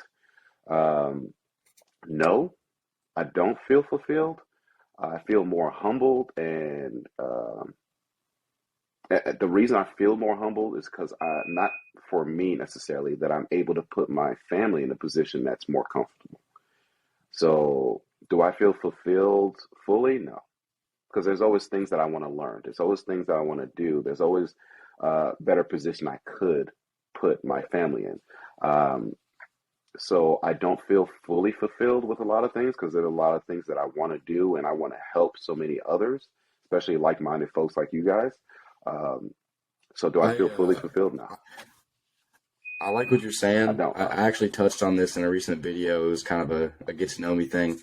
no, I don't feel fulfilled. I feel more humbled, and the reason I feel more humbled is because not for me necessarily, that I'm able to put my family in a position that's more comfortable. So do I feel fulfilled fully? No, because there's always things that I want to learn. There's always things that I want to do. There's always a better position I could put my family in. So I don't feel fully fulfilled with a lot of things, because there are a lot of things that I want to do, and I want to help so many others, especially like-minded folks like you guys. So do I feel fully fulfilled now? I like what you're I saying. don't. I actually touched on this in a recent video. It was kind of a get to know me thing.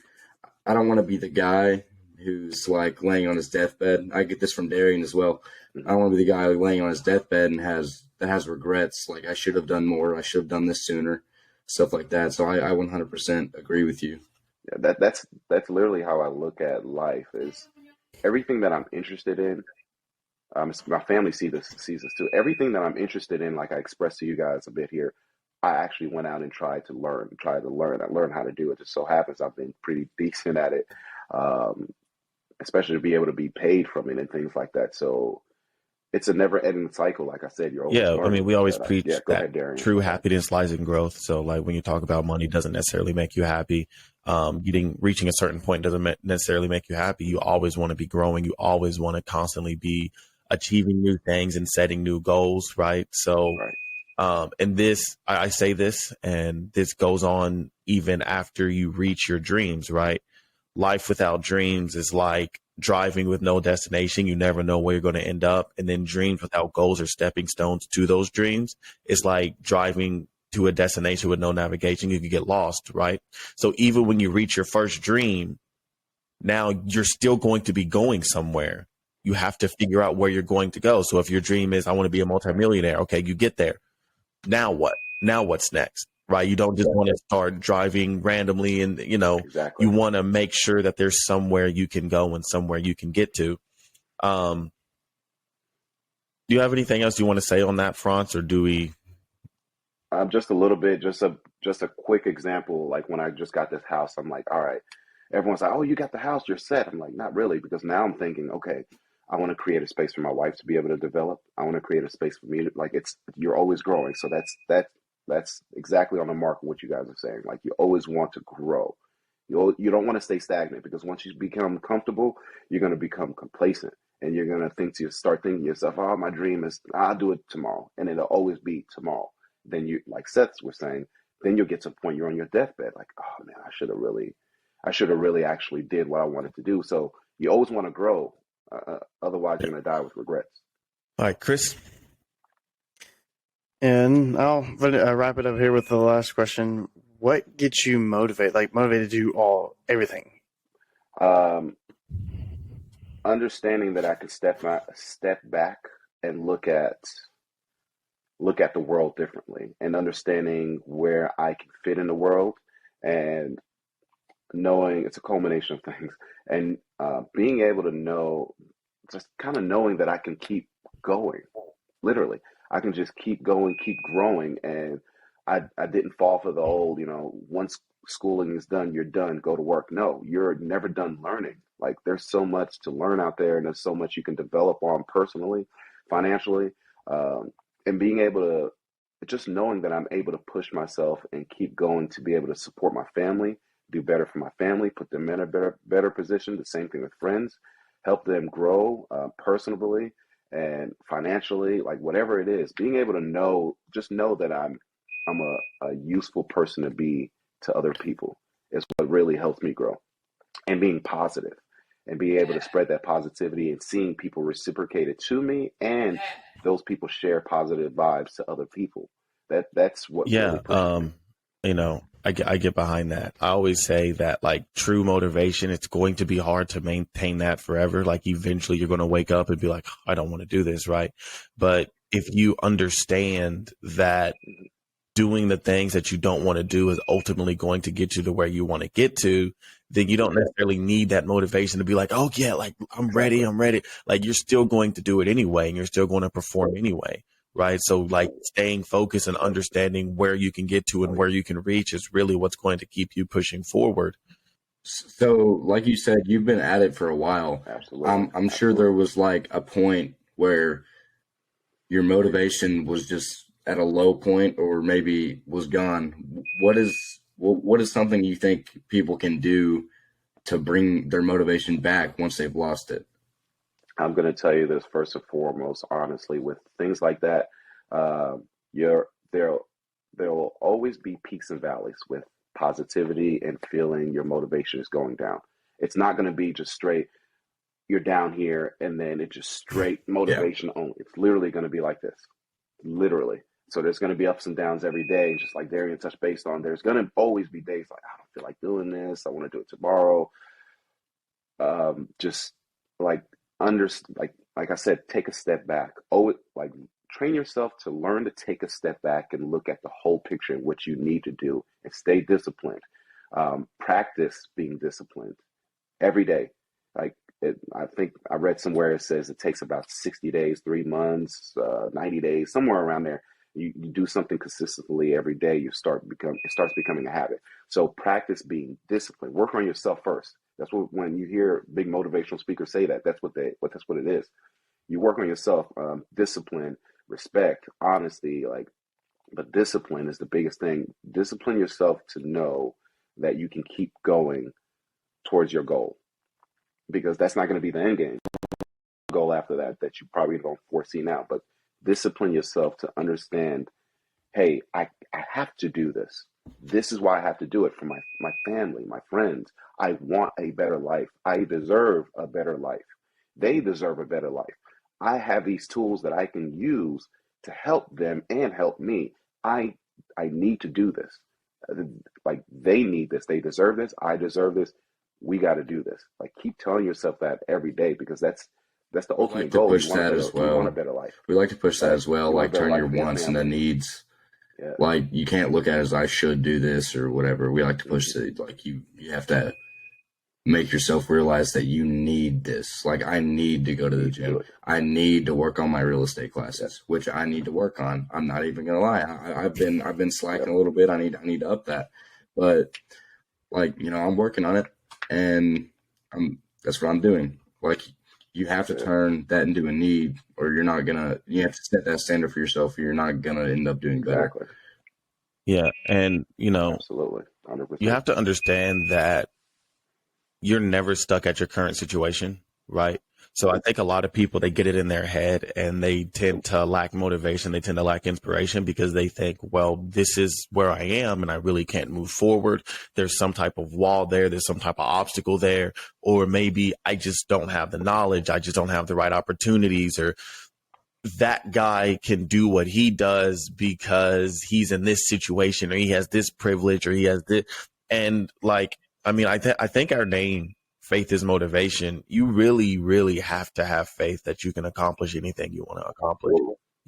I don't want to be the guy who's like laying on his deathbed. I get this from Darian as well. I don't want to be the guy laying on his deathbed and has regrets. Like, I should have done more. I should have done this sooner. Stuff like that. So I 100% agree with you. Yeah, that's literally how I look at life. Is everything that I'm interested in. My family sees this too. Everything that I'm interested in, like I expressed to you guys a bit here, I actually went out and tried to learn. I learned how to do it. It just so happens I've been pretty decent at it, especially to be able to be paid from it and things like that. So it's a never-ending cycle. Like I said, you're always Yeah. I learning. mean, we always But, preach go that ahead, Darian. true happiness lies in growth. So, like, when you talk about money, doesn't necessarily make you happy. Reaching a certain point doesn't necessarily make you happy. You always want to be growing. You always want to constantly be achieving new things and setting new goals. Right. So, Right. and this, I say this, and this goes on even after you reach your dreams, right? Life without dreams is like driving with no destination. You never know where you're going to end up. And then dreams without goals or stepping stones to those dreams is like driving to a destination with no navigation. You could get lost, right? So even when you reach your first dream, now you're still going to be going somewhere. You have to figure out where you're going to go. So if your dream is, I want to be a multimillionaire, okay, you get there. Now what? Now what's next? Right? You don't just want to start driving randomly, and Exactly. you want to make sure that there's somewhere you can go and somewhere you can get to. Do you have anything else you want to say on that, Frantz, or do we? Just a little bit, just a quick example. Like when I just got this house, I'm like, all right. Everyone's like, oh, you got the house, you're set. I'm like, not really, because now I'm thinking, okay, I want to create a space for my wife to be able to develop. I want to create a space for me to, like, you're always growing. So that's exactly on the mark of what you guys are saying. Like, you always want to grow. You don't want to stay stagnant, because once you become comfortable, you're going to become complacent, and you're going to start thinking to yourself, oh, my dream is, I'll do it tomorrow. And it'll always be tomorrow. Then you, like Seth was saying, then you'll get to a point you're on your deathbed. Like, oh man, I should have really actually did what I wanted to do. So you always want to grow. Otherwise, you're going to die with regrets. All right, Chris. And I'll wrap it up here with the last question. What gets you motivated? Like, motivated to do everything? Understanding that I could step back and look at look at the world differently and understanding where I can fit in the world, and knowing it's a culmination of things, and being able to know, just kind of knowing that I can keep going. Literally, I can just keep going, keep growing, and I didn't fall for the old, once schooling is done, you're done, go to work. No, you're never done learning. Like, there's so much to learn out there, and there's so much you can develop on personally, financially, and being able to, just knowing that I'm able to push myself and keep going to be able to support my family, do better for my family, put them in a better position. The same thing with friends, help them grow personally and financially, like whatever it is. Being able to just know that I'm a useful person to be to other people is what really helps me grow. And being positive and being able to spread that positivity and seeing people reciprocate it to me, and those people share positive vibes to other people. That's what really pushes me. I get behind that. I always say that, like, true motivation, it's going to be hard to maintain that forever. Like, eventually you're going to wake up and be like, I don't want to do this, right? But if you understand that doing the things that you don't want to do is ultimately going to get you to where you want to get to, then you don't necessarily need that motivation to be like, oh yeah, like I'm ready. Like, you're still going to do it anyway, and you're still going to perform anyway. Right. So, like, staying focused and understanding where you can get to and where you can reach is really what's going to keep you pushing forward. So, like you said, you've been at it for a while. Absolutely. I'm sure there was like a point where your motivation was just at a low point, or maybe was gone. What is something you think people can do to bring their motivation back once they've lost it? I'm going to tell you this first and foremost, honestly, with things like that, there will always be peaks and valleys with positivity and feeling your motivation is going down. It's not going to be just straight, you're down here, and then it's just straight motivation only. It's literally going to be like this, literally. So there's going to be ups and downs every day, just like Darian touched based on. There's going to always be days like, I don't feel like doing this, I want to do it tomorrow. Just like, like I said, take a step back. Like, train yourself to learn to take a step back and look at the whole picture and what you need to do, and stay disciplined. Practice being disciplined every day. Like, I think I read somewhere it says it takes about 60 days, 3 months, 90 days, somewhere around there. You do something consistently every day, it starts becoming a habit. So practice being disciplined. Work on yourself first. That's what, when you hear big motivational speakers say that, that's what it is. You work on yourself, discipline, respect, honesty, but discipline is the biggest thing. Discipline yourself to know that you can keep going towards your goal, because that's not going to be the end game. Goal after that you probably don't foresee now, but discipline yourself to understand, hey, I have to do this. This is why I have to do it, for my family, my friends. I want a better life. I deserve a better life. They deserve a better life. I have these tools that I can use to help them and help me. I need to do this. Like, they need this. They deserve this. I deserve this. We got to do this. Like, keep telling yourself that every day, because that's the ultimate goal. Push that as well. You want a better life. We like to push that as well. Like, turn your wants into needs. Yeah. Like, you can't look at it as I should do this or whatever. We like to push it. Like, you have to make yourself realize that you need this. Like, I need to go to the gym. I need to work on my real estate classes, which I need to work on. I'm not even gonna lie. I've been slacking a little bit. I need to up that. But, like, I'm working on it, and that's what I'm doing. Like, you have to turn that into a need, or you have to set that standard for yourself, or you're not going to end up doing better. Exactly. Yeah. And, absolutely, 100%. You have to understand that you're never stuck at your current situation, right? So I think a lot of people, they get it in their head, and they tend to lack motivation. They tend to lack inspiration, because they think, well, this is where I am and I really can't move forward. There's some type of wall there. There's some type of obstacle there. Or maybe I just don't have the knowledge. I just don't have the right opportunities, or that guy can do what he does because he's in this situation, or he has this privilege, or he has this. And I think our name, Faith is Motivation, you really, really have to have faith that you can accomplish anything you want to accomplish.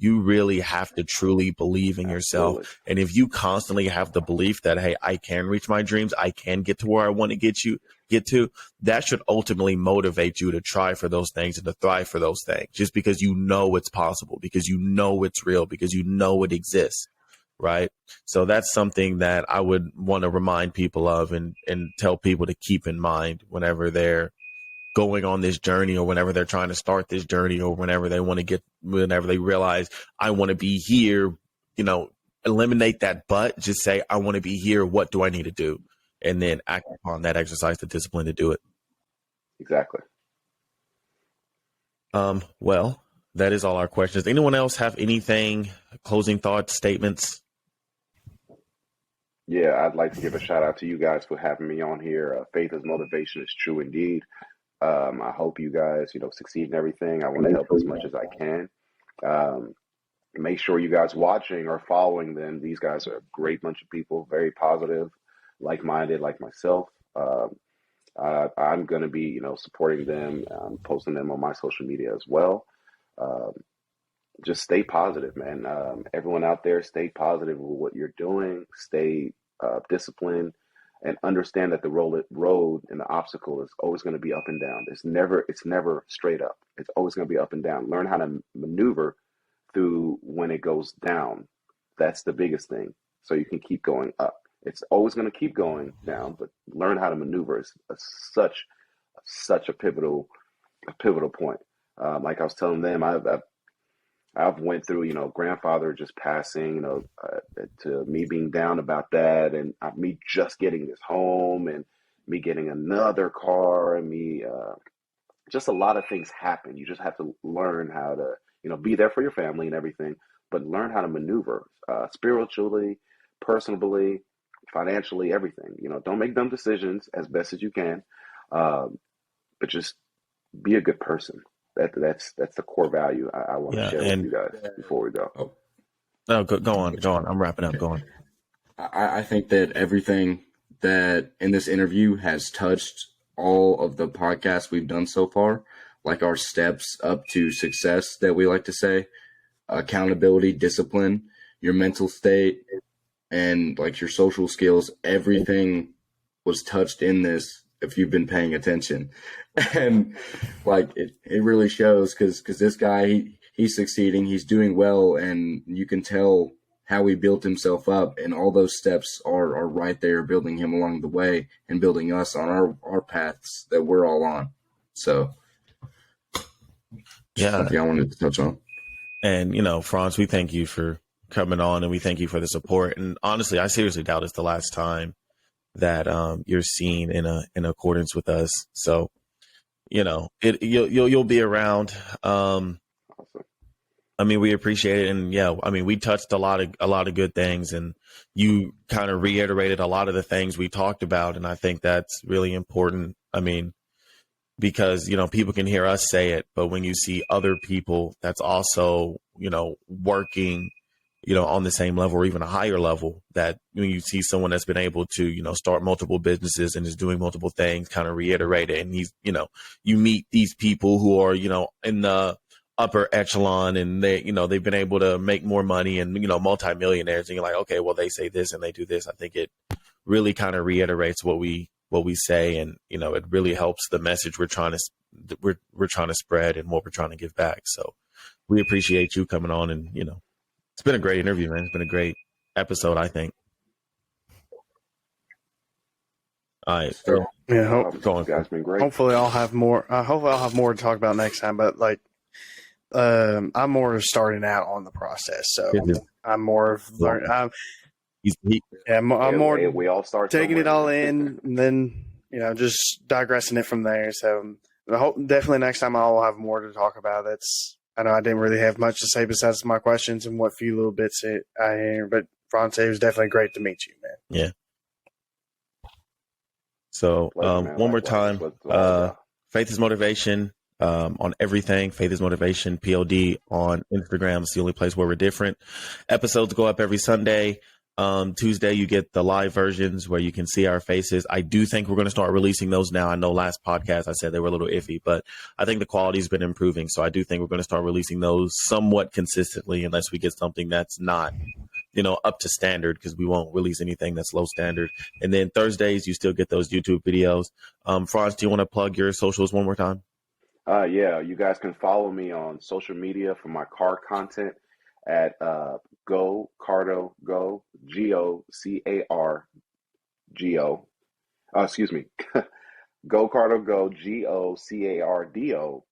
You really have to truly believe in yourself. Absolutely. And if you constantly have the belief that, hey, I can reach my dreams, I can get to where I want to get to, that should ultimately motivate you to try for those things and to thrive for those things, just because you know it's possible, because you know it's real, because you know it exists. Right. So that's something that I would want to remind people of and tell people to keep in mind whenever they're going on this journey, or whenever they're trying to start this journey, or whenever they realize I want to be here, eliminate that but, just say, I want to be here. What do I need to do? And then act upon that, exercise the discipline to do it. Exactly. Well, that is all our questions. Anyone else have anything, closing thoughts, statements? Yeah, I'd like to give a shout out to you guys for having me on here. Faith is motivation is true indeed. I hope you guys, succeed in everything. I want to help as much as I can. Make sure you guys watching or following them. These guys are a great bunch of people, very positive, like-minded, like myself. I'm going to be, supporting them, posting them on my social media as well. Just stay positive, man. Everyone out there, stay positive with what you're doing. Stay disciplined, and understand that the road and the obstacle is always going to be up and down. It's never straight up. It's always going to be up and down. Learn how to maneuver through when it goes down. That's the biggest thing. So you can keep going up. It's always going to keep going down, but learn how to maneuver is such a pivotal point. Like I was telling them, I've went through, grandfather just passing, to me being down about that, and me just getting this home, and me getting another car, and me just a lot of things happen. You just have to learn how to, be there for your family and everything, but learn how to maneuver spiritually, personally, financially, everything. Don't make dumb decisions as best as you can, but just be a good person. That's the core value I want to share with you guys before we go. No, go on. I'm wrapping up. Go on. I think that everything that in this interview has touched all of the podcasts we've done so far, like our steps up to success that we like to say, accountability, discipline, your mental state, and like your social skills, everything was touched in this if you've been paying attention. And like it really shows, because this guy, he's succeeding, he's doing well, and you can tell how he built himself up, and all those steps are right there building him along the way and building us on our paths that we're all on. So something I wanted to touch on. And Frantz, we thank you for coming on, and we thank you for the support. And honestly, I seriously doubt it's the last time that you're seen in accordance with us. So you'll be around. We appreciate it, and we touched a lot of good things, and you kind of reiterated a lot of the things we talked about, and I think that's really important. Because people can hear us say it, but when you see other people that's also working on the same level or even a higher level, that when you see someone that's been able to, start multiple businesses and is doing multiple things, kind of reiterate it. And he's, you meet these people who are, in the upper echelon, and they've been able to make more money and, multimillionaires, and you're like, okay, well, they say this and they do this. I think it really kind of reiterates what we say. And, it really helps the message we're trying to spread and what we're trying to give back. So we appreciate you coming on, and, it's been a great interview, man. It's been a great episode, I think. All right. So, Go on. Guys, been great. Hopefully I'll have more. Hopefully I'll have more to talk about next time. But I'm more starting out on the process, so I'm more of learning. I'm more. We all start taking it all in, and then just digressing it from there. So I hope definitely next time I'll have more to talk about. I know I didn't really have much to say besides my questions and what few little bits I hear, but Frantz, it was definitely great to meet you, man. Yeah. So one more time, Faith is Motivation on everything. Faith is Motivation, POD on Instagram. It's the only place where we're different. Episodes go up every Sunday. Tuesday, you get the live versions where you can see our faces. I do think we're going to start releasing those now. I know last podcast I said they were a little iffy, but I think the quality's been improving. So I do think we're going to start releasing those somewhat consistently, unless we get something that's not, up to standard, because we won't release anything that's low standard. And then Thursdays, you still get those YouTube videos. Frantz, do you want to plug your socials one more time? Yeah, you guys can follow me on social media for my car content at GoCardoGo, GoCardoGo. Excuse me, GoCardoGo, GoCardoGo.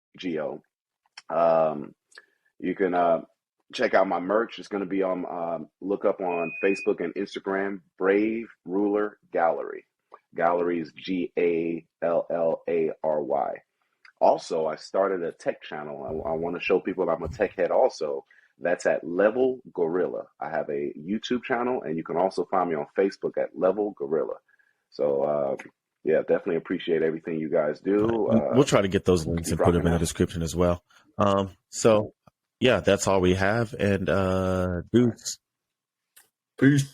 You can check out my merch. It's going to be on look up on Facebook and Instagram, Brave Ruler Gallery. Gallery is GALLARY. Also, I started a tech channel. I want to show people that I'm a tech head also. That's at Level Gorilla. I have a YouTube channel, and you can also find me on Facebook at Level Gorilla. So, yeah, definitely appreciate everything you guys do. We'll try to get those links and put them in the description as well. So, yeah, that's all we have. And deuce. Peace.